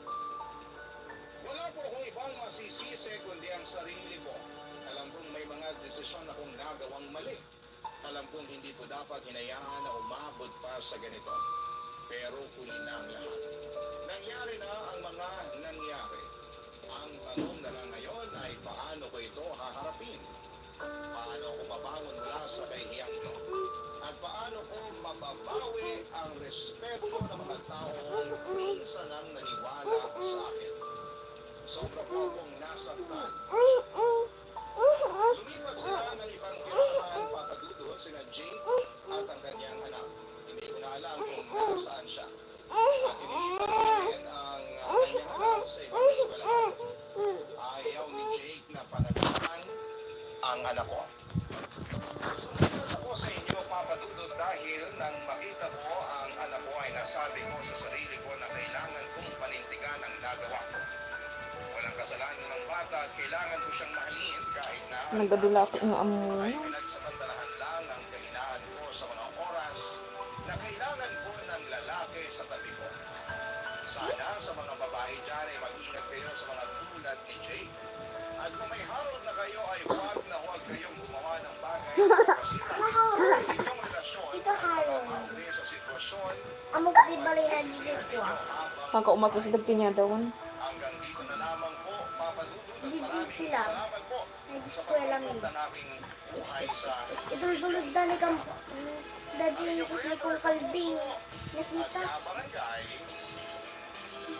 Wala po akong ibang masisisi kundi ang sarili ko. Alam kong may mga desisyon akong nagawang mali. Alam kong hindi ko dapat hinayaan na umabot pa sa ganito. Pero huli na ang lahat. Nangyari na ang mga nangyari. Ang tanong na lang ngayon ay paano ko ito haharapin? Paano ako babangon mula sa kahihiyang ito? At paano ko mababawi ang respeto ng mga taong minsan ang naniwala sa akin? Sobra po akong nasaktan. Lumipat sila ng ibang tirahan, papadudod sina Jake at ang kanyang anak. Hindi ko na alam kung nasaan siya. At iniipan rin ang kanyang anak sa ibang eskwelahan. Ayaw ni Jake na panagutan ang anak ko. Sumunod ako sa inyo, Papa Dudut, dahil nang makita ko ang anak ko ay nasabi ko sa sarili ko na kailangan kong panintigan ang nagawa ko. Walang kasalanan ng bata at kailangan ko siyang mahalin kahit na Nagdadula ako ng amo ay mo. pinagsamantalahan lang ang kahinaan ko sa mga oras na kailangan ko ng lalaki sa tabi ko. Sana sa mga babae dyan ay mag-ingat kayo sa mga tulad ni Jake. At kung may harot na kayo ay huwag kayong gumawa ng bagay na kasira sa inyong relasyon Ito at baka Harold. mauli sa sitwasyon Amok di balikan dito ko. Pagka umasasadag tiniyadawan. Hanggang dito na lamang po, Papa Dudut, at Hindi maraming lang. salamat po sa Nag-eskwela pagtutulong mi. ng aking buhay sa Idulog dali kang daddy ko sa kong kalbing. at Nakita, kabarangay.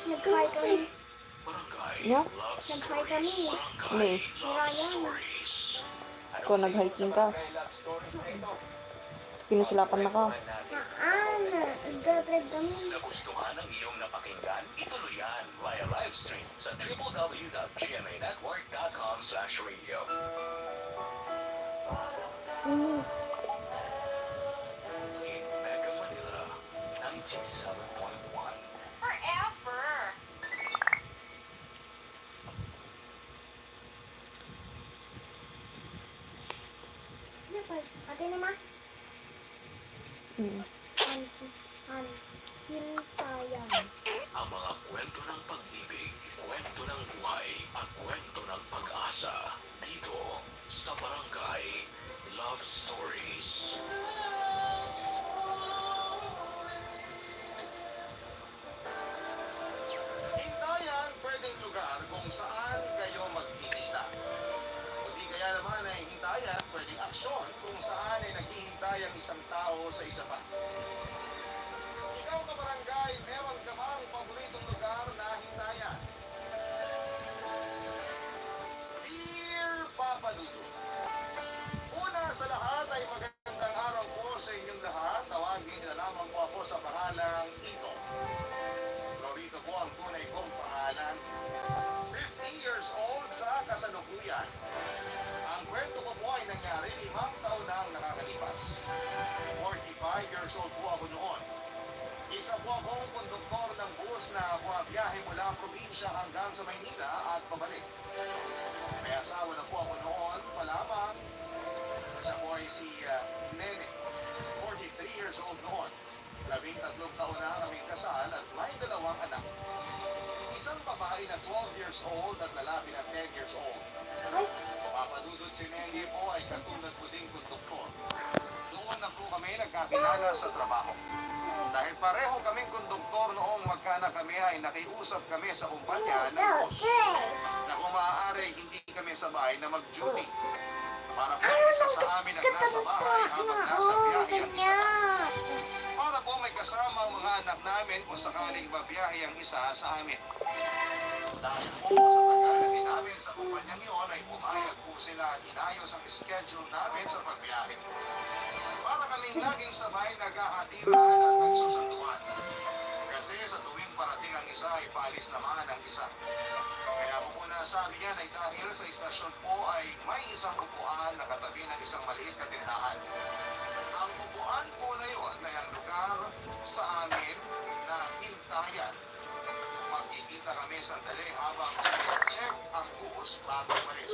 nag-cry kami. Yeah? Nag-cry kami. Hindi. Ryan. Ikaw nag-hiking ka. Pinusulapan na ka. Haan, nag-drive kami. Nagustuhan ang iyong napakinggan? Ituloy yan via live stream sa www.gmanetwork.com/radio. In Mega Manila, 97.1. Forever. Ate naman. Hmm. Han, hintayan. Ang mga kwento ng pag-ibig, kwento ng buhay, at kwento ng pag-asa. Dito sa Barangay Love Stories. Hintayan, pwedeng lugar kung saan kayo magkikita. O di kaya naman ay hintayan, pwedeng aksyon kung saan ay naghihintay ang isang tao sa isa pa. Ikaw ka barangay, meron ka bang paboritong lugar na hintayan? Dear Papa Dudu, una sa lahat ay magandang araw po sa inyong lahat. Tawagin na lamang po ako sa pangalang Ito. Florito po ang tunay kong pangalan. 50 years old sa kasalukuyan. Ang kwento ko po ay nangyari 5 taon na ang nakakalipas. 45 years old po ako noon. Isa po akong konduktor ng bus na bumabiyahe mula probinsya hanggang sa Maynila at pabalik. May asawa na po ako noon pa lamang. Siya po ay si Nene, 43 years old noon. 13 taon na kaming kasal at may 2 anak. Isang babae na 12 years old at lalaki na 10 years old. Papadudod si Nene po ay katulad ko ding konduktor. Doon na po kami nagkakilala sa trabaho. Dahil pareho kaming konduktor noong magkaanak kami ay nakiusap kami sa kumpanya ng boss na kung maaari hindi kami sabay na mag-duty. Para po isa sa amin ang nasa bahay habang nasa biyahe ang isa pa. Para po may kasama ang mga anak namin kung sakaling babiyahe ang isa sa amin. Dahil po sa tagalagin namin sa kumpanyang iyon ay pumayag po sila at inayos ang schedule namin sa pagbiyahe. Para kaming laging sabay naghahatiran at nagsusunduan. Kasi sa tuwing parating ang isa ay paalis naman ang isa. Kaya po po nasabi niyan ay dahil sa istasyon po ay may isang upuan na katabi ng isang maliit na tindahan. Ang upuan po na yun ay ang lugar sa amin na hintayan. Magkikita kami sandali habang check ang bus bago umalis.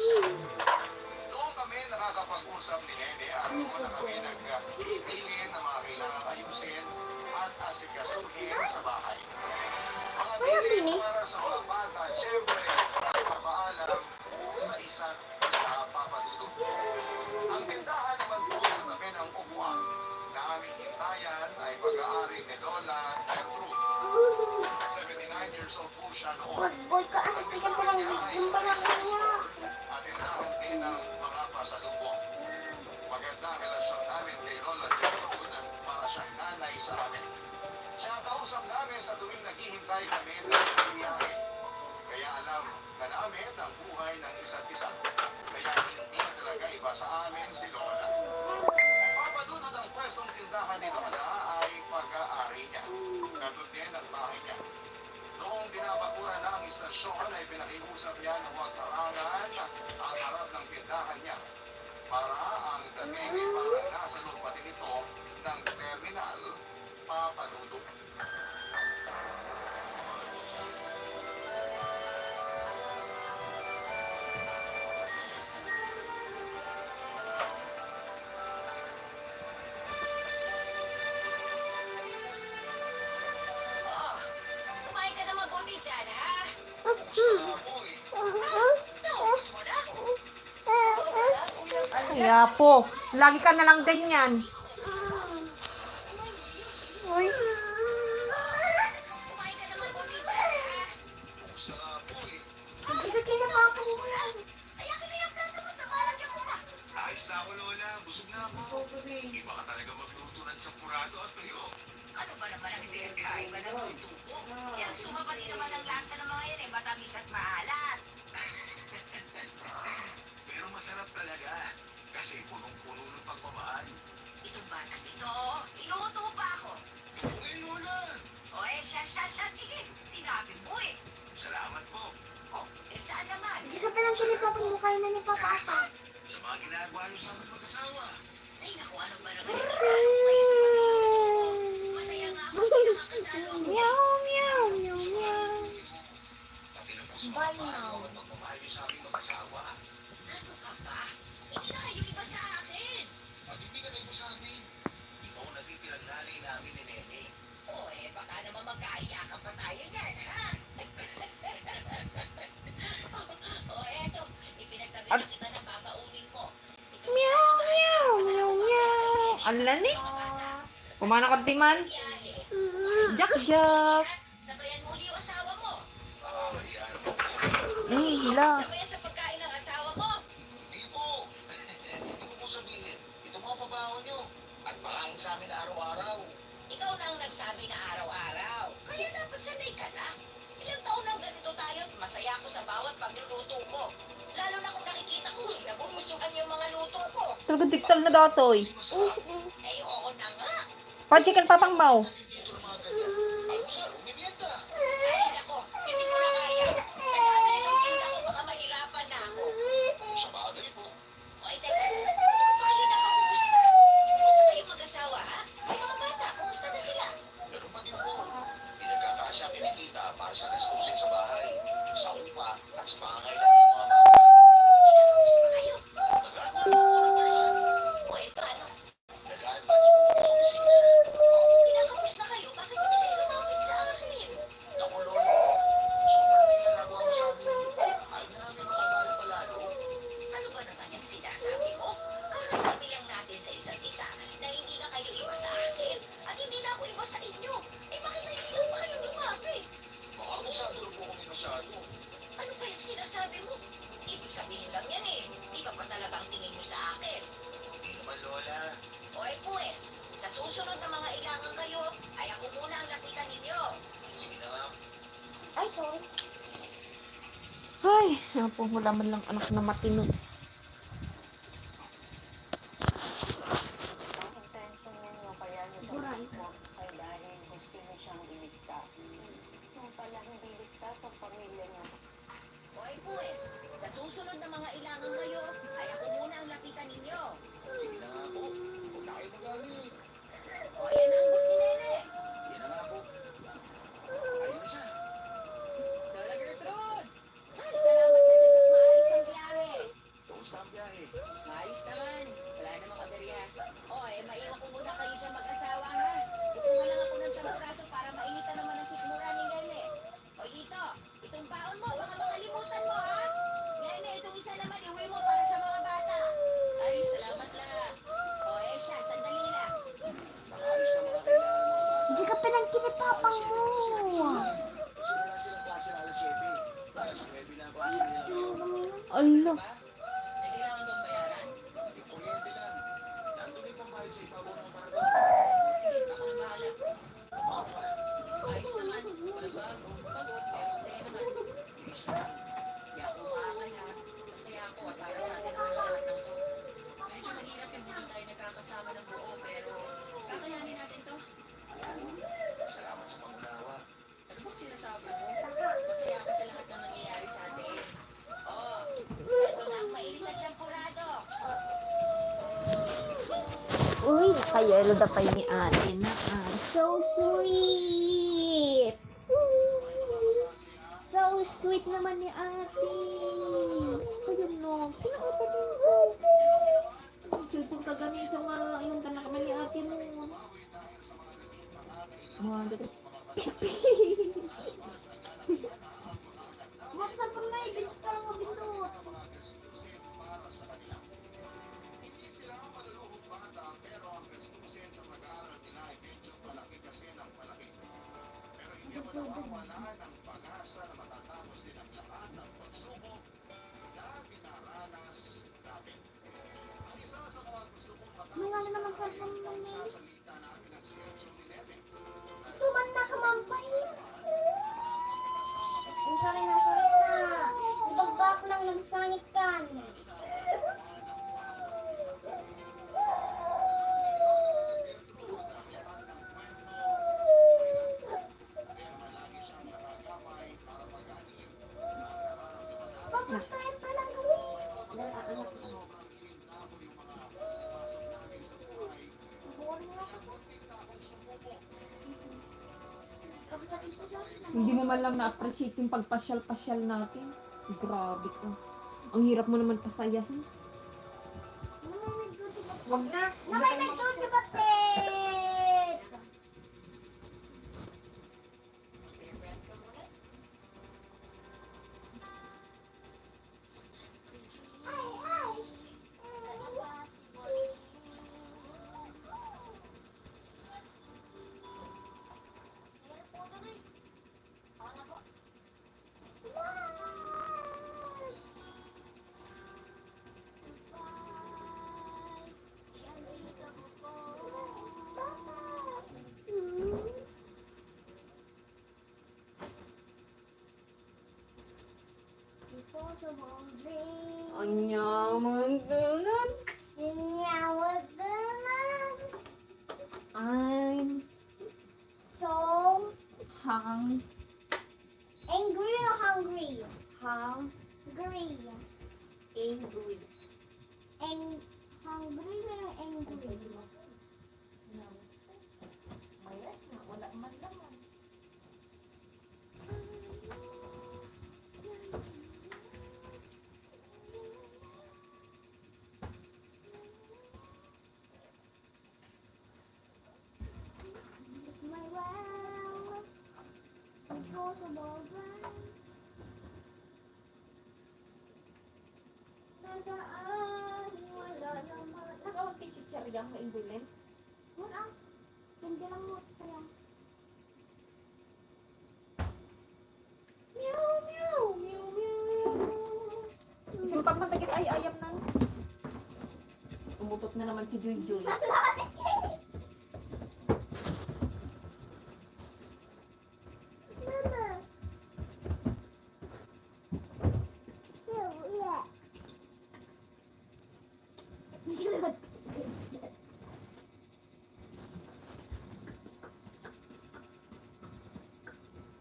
Doon kami nakakapag-usap ni Nene at doon na kami nag-itilin ng mga kailangan ayusin at asikasuhin sa bahay. Mga bilin para sa mga bata, syempre, nagpapaalam sa isa't isa papadudod. Ang tindahan naman po sa tabi ng upuan na aming hintayan ay pag-aari ni Lola Gertrude. 79 years old po siya noon. Boy ka, ate, tika pa lang. Yung barangay niya. At tindahan din ng mga pasalubong. Maganda ang relasyon namin kay Lola Gertrude para siyang nanay sa amin. Siya ang kausap namin sa tuwing naghihintay kami ng biyahe. Kaya alam na namin ang buhay ng isa't isa. Kaya hindi talaga iba sa amin si Lola. Papadunod ang pwestong tindahan ni Lola ay pag-aari niya. Katulad din ang bahay niya. Noong binabakuran na ang istasyon ay pinakiusap niya na huwag harangan ang harap ng tindahan niya. Naubos mo na? Ay, Apo. Lagi ka na lang ganyan. Uy. Kumain ka naman buti dyan, ha? Gusto nga po eh. Chika kinapapa mo. Kaya ka na yung plato mo, tamalagyan mo na. Ayos na ako, Lola. Busog na ako. Iba ka talaga magluto ng champurado at tuyo. Ano ba naman ang pinagkaiba ng luto ko? Yan, sumapa din naman ang lasa ng mga yan, matamis at maalat. Pero masarap talaga. Kasi punong-puno ng pagmamahal. Itong batang ito, inuuto pa ako. Okay, Lola. O siya, sige. Sinabi mo eh. Salamat po. O, saan naman? Chika pa lang kinapapa mo kayo na ni Papa. Sa mga ginagawa niyo sa amin mag-asawa. Ay, naku, ano ba naman yung kasalo ko kayo sa pagluluto ko? Masaya nga ako, hindi nakakasalo ako. Meow, meow, meow, meow. Pati na po sa Bye mga now. at pagmamahal niyo sa aming mag-asawa. Ano ka ba? Hindi na kayo iba sa akin. Pag hindi ka kayo sa amin, ikaw ang naging pinaglalay namin ni Nene. O, baka naman magkaiyakan pa tayo yan, ha? O, eto, ipinagtabi na kita ng babaunin ko. Ito, Meow, meow, meow, meow. Ang lani. Kumana ka timan. biyahe. Jak, jak. Sabayan mo ulit yung asawa mo. Yan po. Ay, hila. Sabayan sa pagkain ng asawa mo. Hindi po. Hindi ko po sabihin. Ito mga pabaho niyo. At pakain sa amin araw-araw. Ikaw na ang nagsabi na araw-araw. Kaya dapat sanay ka na. Ilang taon nang ganito tayo at masaya ako sa bawat pagluluto ko. Lalo na kung nakikita ko, nagugustuhan yung mga luto ko. Talaga diktal na datoy. Eh, oo na nga. Pa-chicken papang mau. Dito ng mga ganyan. Almusal, umibienta. Ay, nako, hindi ko na kaya. Sa dami nitong tinda ko, baka mahirapan na ako. Sa bagay po. O, teka, kayo na kumusta? Kumusta kayong mag-asawa, ha? Yung mga bata, kumusta na sila? Ganun pa din po. Pinagkakasya kinikita para sa gastusin sa bahay, sa upa, at sa pangangailangan ng mga bata. Kinakamusta ba kayo? Nag-advance po ng paraan. O, paano? Nag-advance po kami sa opisina. O, kung kinakamusta kayo, bakit hindi kayo lumapit sa akin? Naku, Lolo. Sobrang nilalagawa mo sa amin. Ayaw na namin makabala palalo. Ano ba naman yung sinasabi mo? Kakasabi lang natin sa isa't isa na hindi na kayo iba sa akin at hindi na ako iba sa inyo. Eh bakit nahihiyaw pa kayo lumapit? Baka masyado rin po kami masyado. Ano ba yung sinasabi mo? Ibig sabihin lang yan eh. Iba pa talaga ang tingin mo sa akin. Hindi naman, Lola. O pues, sa susunod na mga ilangan kayo, ay ako muna ang lapitan ninyo. Sige na nga. Ay, sorry. Ay, Apo, wala man lang anak na matino. Intention ninyo kaya niyo Buray. ay dahil gusto niyo siyang iligtas. Yung pala hindi ligtas ang pamilya niyo. O pues, sa susunod na mga ilangan kayo, ay ako muna ang lapitan ninyo. Sige na nga po. Huwag na kayo magalit. O yan ang gusto ni Nene. Yan na nga po. Ayun na siya. Lola Gertrude! Ay, salamat sa Diyos at maayos ang biyahe. Kumusta ang biyahe? Maayos naman. Wala namang aberya. Maiwan ko muna kayo dyan mag-asawa, ha? Kukuha lang ako ng champurado para mainitan naman ang sikmura ni Nene. O, dito. Itong baon mo. Baka makalimutan mo, ha? Nene, itong isa naman. Iuwi mo para sa mga bata. Ay, salamat lang. O, siya. Sandali lang. Nakaayos na mga kailangan ng mga bata. Chika pa lang kinapapa Alas 7 mo. sila gising. Simula silang klase na alas 7. Alas 9 na ang klase nila ngayon. Allah. Ba? May kailangan bang bayaran? Yung kuryente lang. Nandun yung pambayad sa ibabaw ng parador. Sige, ako na bahala. Kamusta ka? Ayos naman. Walang bago. Pagod, pero masaya naman. Bilis lang. Kaya ako maakal ha. Masaya ako at para sa atin naman ang lahat ng to. Medyo mahirap yung hindi tayo nagkakasama ng buo, pero kakayanin natin to. Salamat sa pangunawa. Ano bang sinasabi mo? Masaya ako sa lahat ng nangyayari sa atin. Oh, ito na ang mainit na champurado. Uy, nakayelo da pa ni ate na. So sweet. So sweet naman ni ate. Ayun no. Sino ate dito? Cellphone ka ganin sa mga yung tanak naman ni ate mo. Mga dito. nawawala ng pag-asa na matatapos din ang lahat ng pagsubok na dinaranas natin. Ang isa sa mga gusto kong matapos Wala na naman na sa ay ang phone mo. pagsasalita natin ng si Julie Nevin. Tuman na kamampay. Sorry na. Ibagbak lang ng sangit kan. Papuntahin pa lang kami. Hindi mo man lang na-appreciate yung pagpasyal-pasyal natin. Grabe ka. Ang hirap mo naman pasayahin. Wag na. Namay may tuto batet. Impossible dream. Anyaman ganun. Inyawag naman. I'm So hang. angry or hungry? Hungry. Angry. Hungry or angry? Wala man naman. It's my world. Impossible dream. Nasaan? Wala naman. Nakawag-chichari ang maimbulan. Wala. Hindi lang mo. Kaya. Meow, meow, meow, meow. Isang pagmatagit ay ayam na. Umutot na naman si Joy Joy. Mama. Yeah.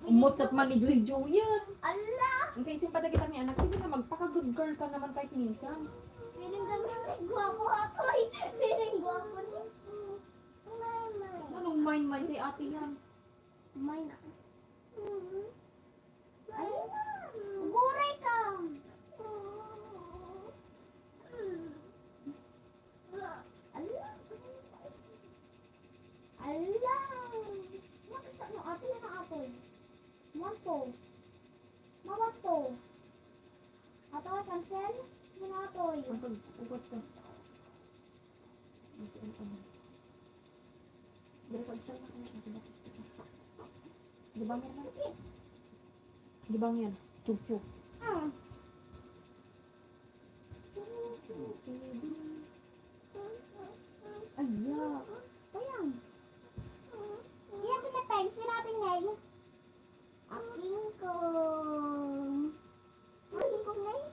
Umutot man ni Joy Joy yan. Allah! Ang kaisin pa na kita ni anak. Sige na, magpaka-good girl ka naman kahit minsan. Feeling kami gwapo ako eh. Feeling gwapo ni. Mama. Anong mind kay ate yan? May na. Ay, guray ka. Allah. Allah. Nakasta mo ate yan ang ate. Manto. Mawato. Ato cancel. Minatoy. Ang pag-ugot ka. Ito ang ano. Dari pag-isang na kanya. Di ba yan? Sakit. Di ba yan? Chup-chup. Ah. Ayak. Ayan. Iyan ko na pencil natin ngayon. Aking ko. Aking ko ngayon.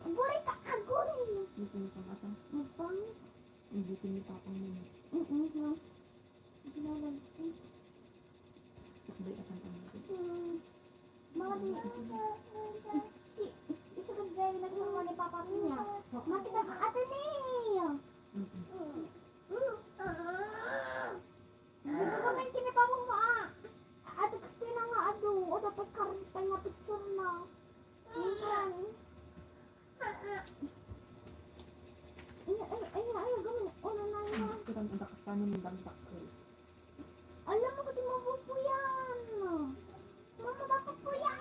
Agoray ka, agoray. Dito niyo pang atang. Mabang. Dito niyo papang mo. Hindi na lang. Sakbay atang pang. Mga di. Isa ka dyan na kung ni papa niya. Makita ka ate niya. Dito ka man kini pa mong maa. Ato gusto na nga ado. O dapat karantay nga picture na. Ayan. Ay, gawin. Una na yan. Kita ang andakas ka ng dampak ko. Alam mo kasi mabupo yan. Mama, bakit po yan?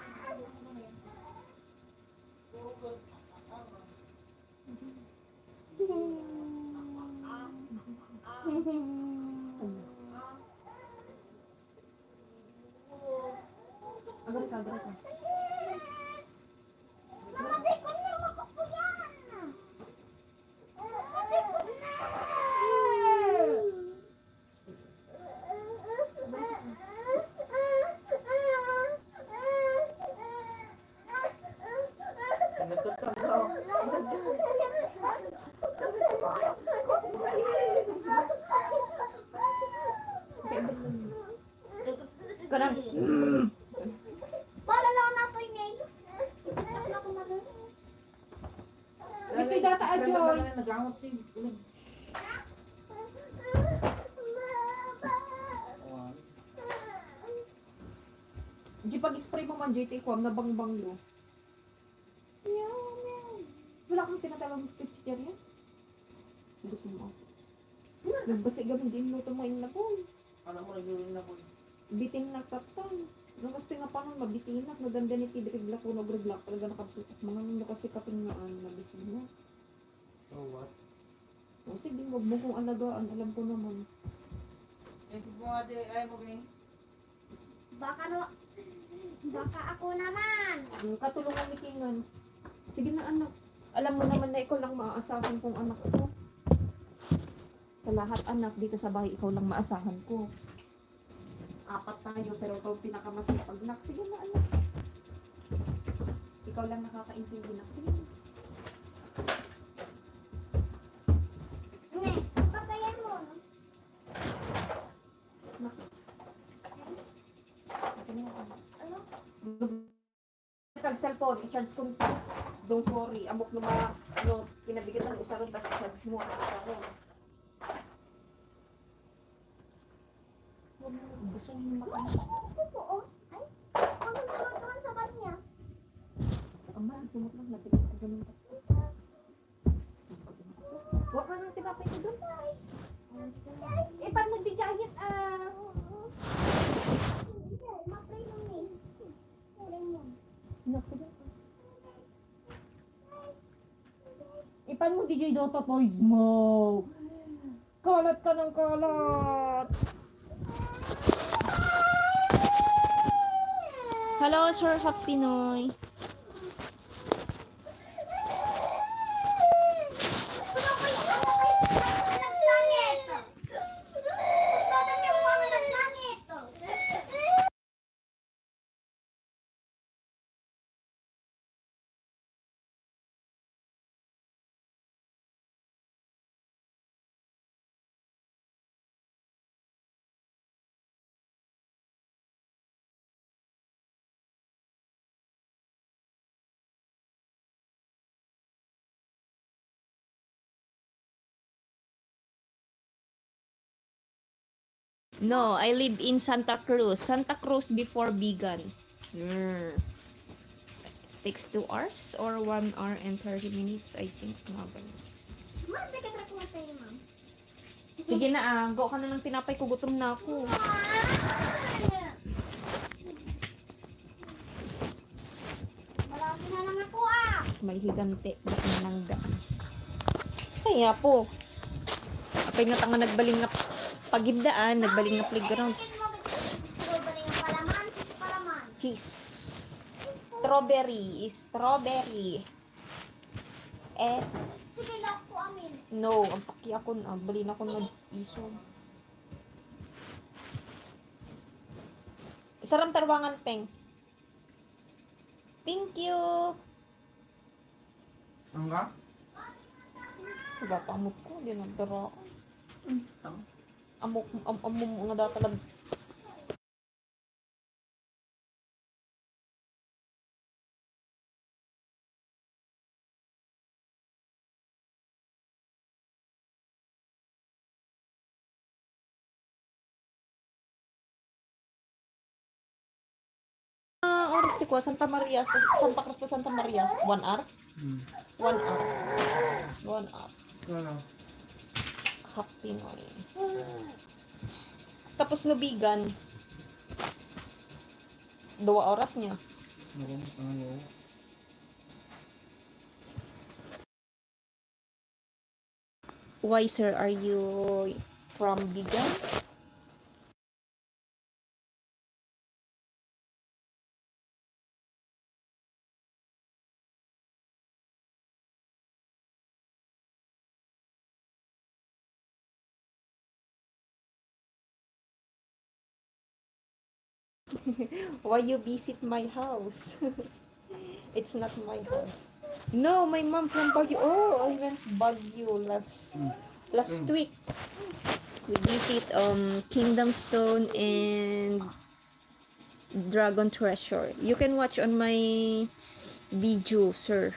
Kanang, Malala na to inay. Ako malala. ito'y data adyon. Nagamot din. Di pag-spray mo man, JT ko, ang nabang-banglo. Wala kang tinatawag picture yan? Gutom mo. Nagbasig kami din mo tumayin na po. Ano mo nagawin na po? Bitin na katang. Nung kasi nga pa nung mabisinak, naganda ni Tidrigla po, nagreglak talaga nakabsutak. Mga nung kasi kapingaan, mabisinak. So what? O sige, huwag mo kong alagaan, alam ko naman. Kasi po nga di, ayaw mo gani? Baka no. Baka ako naman. Katulungan ni Kingan. Sige na anak. Alam mo naman na ikaw lang maaasahan kong anak ko. Sa lahat anak, dito sa bahay, ikaw lang maasahan ko. Apat tayo, pero ikaw pinakamasipag. Nak, sige na anak. Ikaw lang nakakaintindi, nak. Sige na. Nga, patayan mo. Nak. Ito na yan, anak. Ano? Kag cellphone, i-charge ko. Don't worry, amok na mga, ano, pinabigatan ng usaron, tapos i-charge mo ang usaron. Huwag mo, gusto mo makain. Oo. Ay, ano naman sa kanya? Ama, sumot lang, nabigyan ko ganun. Huwag ka nang tinapay ko doon. Eh, paano nagdi-diet, Mapray mo ni. Pray mo. Naku, Ipan mo DJ Dota toys mo. Kalat ka ng kalat. Hello, Sir Hap Pinoy. Nagsangit. Bakit yung mga nagsangit? No, I live in Santa Cruz. Santa Cruz before Bigan. Takes 2 hours or 1 hour and 30 minutes, I think. Mga ganun. Ma'am, teka na kumatay, ma'am. Sige na go ka na ng tinapay ko. Gutom na ako. Marami na lang ako May higante. Bakit nang daan. Kaya po. Apay nga tanga nagbaling nga pagindaan. Nagbaling nga playground. Strawberry yung palaman, sis palaman. Cheese. Strawberry. Eh, Sige, lock po amin. no. Ang paki ako na. Balin ako nag-iso. Sarang tarwangan, Peng. Thank you. Ang ka? Wala pa amok ko. Hindi nagdara. Amok nga data lang. Oras ti ko, Santa Maria, Santa Cruz to Santa Maria. 1 hour? 1 hour. 1 hour. Ano? Happy Noy. Tapos nubigan. 2 oras niya. Ano? Why, sir, are you from Bigan? Why you visit my house? It's not my house. No, my mom from Baguio. Oh, I went Baguio last week. We visit Kingdom Stone and Dragon Treasure. You can watch on my video, sir.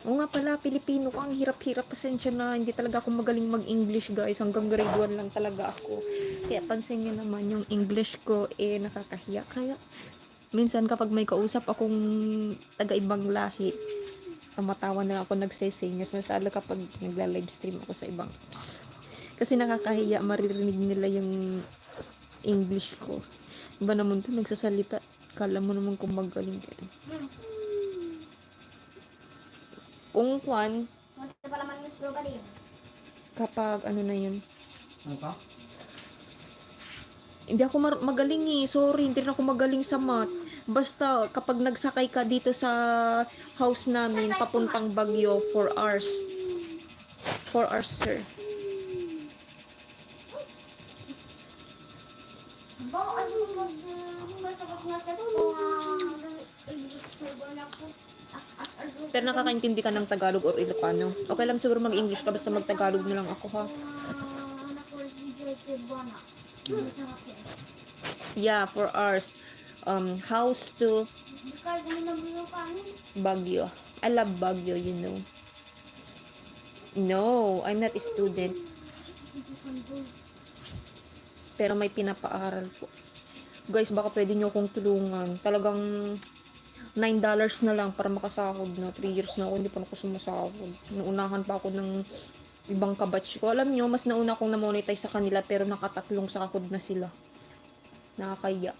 Oo nga pala, Pilipino ko. Ang hirap-hirap. Pasensya na. Hindi talaga ako magaling mag-English, guys. Hanggang grade 1 lang talaga ako. Kaya pansin niyo naman, yung English ko, nakakahiya. Kaya, minsan kapag may kausap akong taga-ibang lahi, tumatawa na lang ako nagsesenyas. Masala kapag nagla-livestream ako sa ibang apps. Kasi nakakahiya, maririnig nila yung English ko. Iba naman to, nagsasalita. Kala mo naman kung magaling ka. Kung kwan, Munti pa naman yung strawberry. kapag ano na yun. Ano ka? Hindi ako magaling eh. Sorry, hindi rin ako magaling sa math. Basta kapag nagsakay ka dito sa house namin, papuntang Baguio, 4 hours. 4 hours, sir. Bakit ano masagot nga kasi kung strawberry ako. Pero nakakaintindi ka ng Tagalog or Ilocano. Okay lang siguro mag-English ka, basta mag-Tagalog na lang ako, ha? Yeah, 4 hours. House to Baguio. I love Baguio, you know. No, I'm not a student. Pero may pinapaaral po. Guys, baka pwede nyo akong tulungan. Talagang $9 na lang para makasahod na. 3 years na ako, hindi pa ako sumasahod. Naunahan pa ako ng ibang kabatch ko. Alam nyo, mas nauna akong na-monetize sa kanila pero nakatatlong sahod na sila. Nakakaya.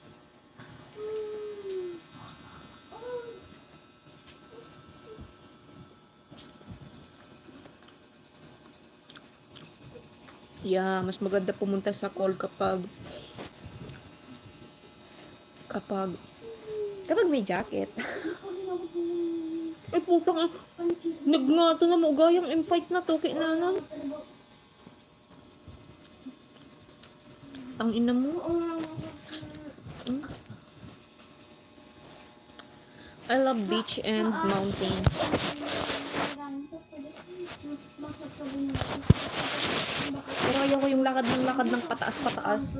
Yeah, mas maganda pumunta sa call kapag may jacket. Ay putang, nagngato na mo gayang invite na to kay nanan. Ang ina mo. I love beach and mountains. Pero ayaw ko yung lakad ng pataas-pataas.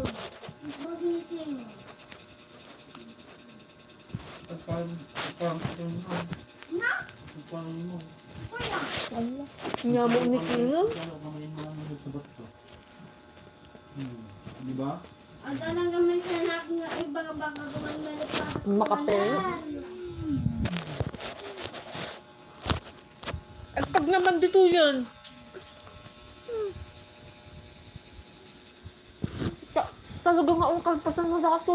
Nga mo ni Kino? Di ba? Ang tanong naman siya na ibang baka gumagmalik pa. Makapel. At pag naman dito yan. Talagang ako kalpasan mo dito.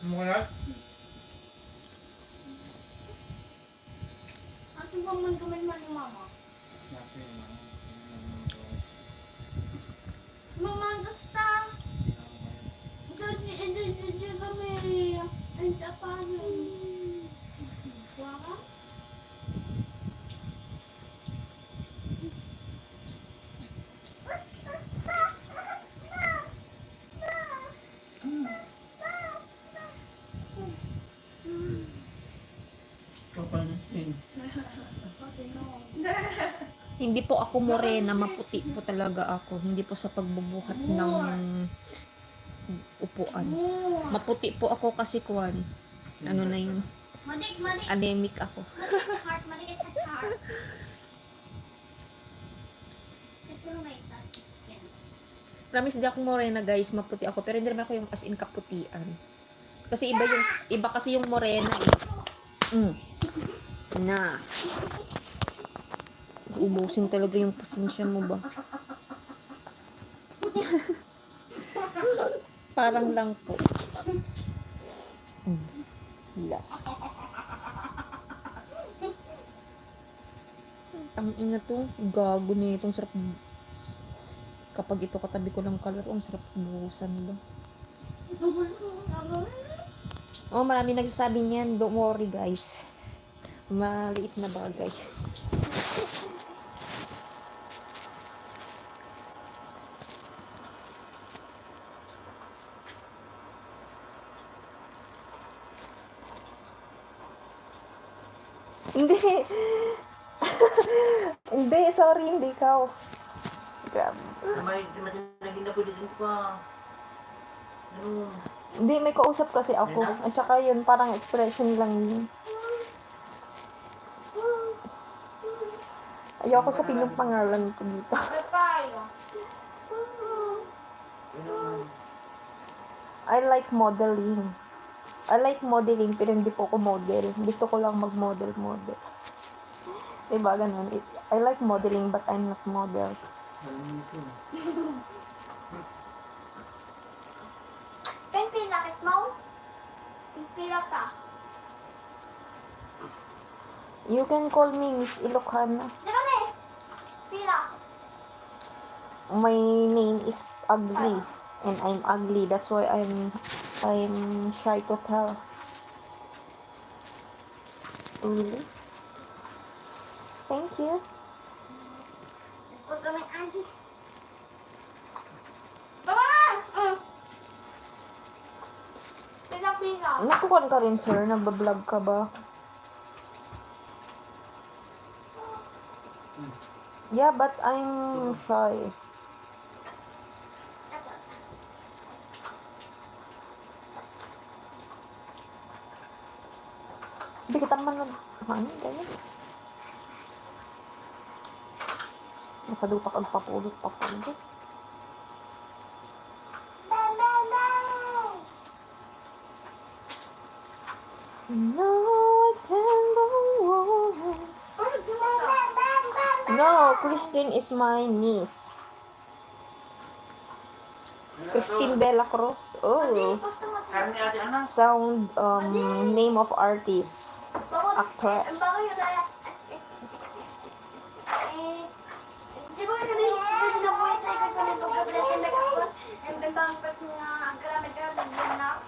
Ano kaya? Asan ba man kumalman ni mama? Mama, gusta. Hindi kami. Ang tapanin. Waka? Hindi po ako morena, maputi po talaga ako. Hindi po sa pagbubuhat ng upuan. Maputi po ako kasi kuwan. Ano na yun? Madik. Anemic ako. Madik at heart. Ito may touch. Promise di ako morena guys, maputi ako. Pero hindi naman ako yung as in kaputian. Kasi iba kasi yung morena eh. Na. Ubusin talaga yung pasensya mo ba? Parang lang po. Wala. Ang ina to. Gago na itong sarap. Kapag ito katabi ko ng color, ang sarap buhusan ba? Oh, marami nagsasabi niyan. Don't worry guys. Maliit na bagay. Hindi. Hindi, sorry, hindi ikaw. Grabe. Naging na pwede din pa. Ano? Hindi, may kausap kasi ako. At saka yun, parang expression lang yun. Ayoko sabihin yung pangalan ko dito. I like modeling. I like modeling, pero hindi po ako model. Gusto ko lang mag-model. Diba, ganun. I like modeling, but I'm not model. Pen pinakit mo? Pila ka? You can call me Miss Ilocana. Di ba na Pila? My name is ugly, and I'm ugly. That's why I'm shy to tell. Really? Thank you. Huwag kami agi. Baba! Pila. Nakukuha ka rin, sir. Nagbablog ka ba? Yeah, but I'm shy. Hindi kita man ano, ganyan. Nasa dupa kang papulot. No, I can't go on. No, Christine is my niece. Christine Bella Cruz. Oh, Kami ni Ate Ana. sound name of artist. Actress. Ang bago yun na. Di ba kasi sinabuhay tayo kung ano yung pagkabilang na ako? Ang bambang pat nga agramid ka, bigyan na.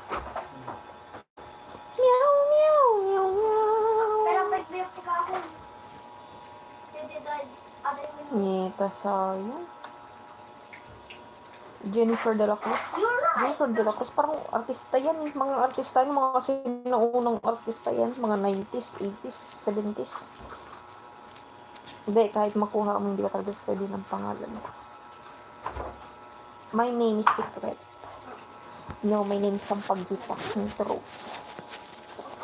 Meow, meow, meow, meow. Pero bigyan ka ako. Dito dahil other women. Nita sayang. Jennifer De La Cruz. You're right. Jennifer De La Cruz, parang artista yan. Mga artista yan, mga kasi naunang artista yan. Mga 90s, 80s, 70s. Hindi, kahit makuha mo, hindi ka talaga sasabihin ang pangalan. My name is Secret. No, my name is Sampaguita. Intro.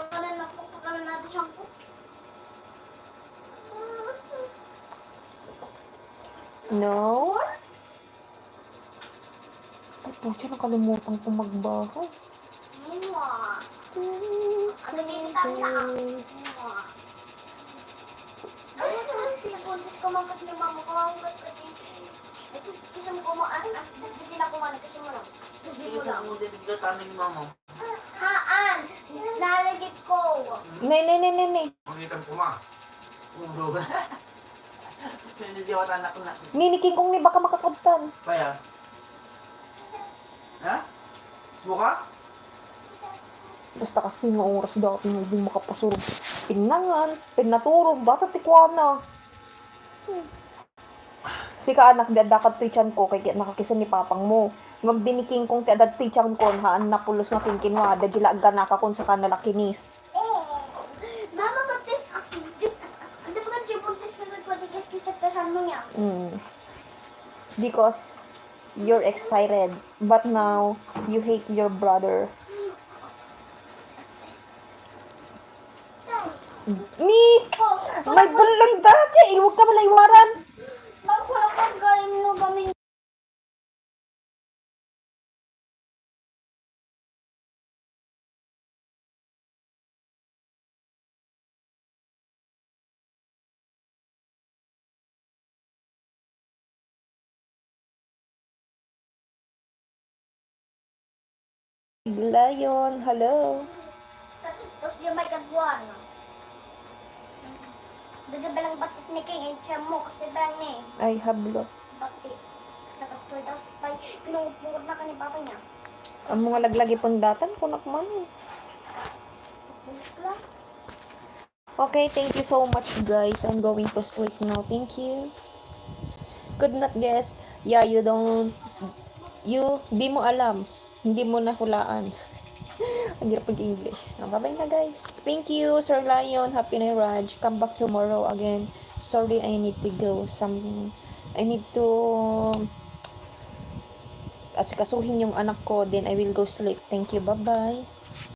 Pagkakalan natin siyang po. No? Ay, pucha, nakalimutan ko magbaho. Mwah. Ano dito kami na ako? Mwah. Ano ito? Pinabuntis ko mga katlima mo. Kawawangat ka din. Ito, isa mo kumaan. Hindi na kumaan. Kasi mo lang. Kasi mo lang. Mo din dito taming mama. Haan! Nalagit ko. Nay. Pangitan ko ma. Uro ba? Hindi ako anak na. Niniking kong ni baka makakudtan. Paya. Ha? Suka? Basta kasi yung oras dati na hindi makapasurog. Pinangan, pinaturog, dapat tikwana. Kasi ka anak, dadat tichan ko, kaya nakakisan ni papang mo. Ngam biniking kong dadat tichan ko, haan na pulos na kinkinwa, dadila aga nakakon sa kanala kinis. Mama, ba't hindi pa ka buntis ka nagpatigas kisagtasan mo niya? Because you're excited, but now you hate your brother. Ni! May balang dati! Huwag ka malaiwaran! Bakit wala kang galing mo kami? Lion, hello. Tapos yung may kagwan. Doon sa balang batik ni King, siya mo, kasi balang ni. I have lost. Batik. Tapos nakastoy, tapos pinungod na ka ni papa niya. Ang mga laglagi pundatan, kunak man. Bulat. Okay, thank you so much guys. I'm going to sleep now. Thank you. Good night guys. Yeah, di mo alam. Hindi mo nahulaan. Ang hirap mag-English. Bye-bye na guys. Thank you, Sir Lion. Happy New Raj. Come back tomorrow again. Sorry, I need to go. I need to asikasuhin yung anak ko. Then I will go sleep. Thank you. Bye-bye.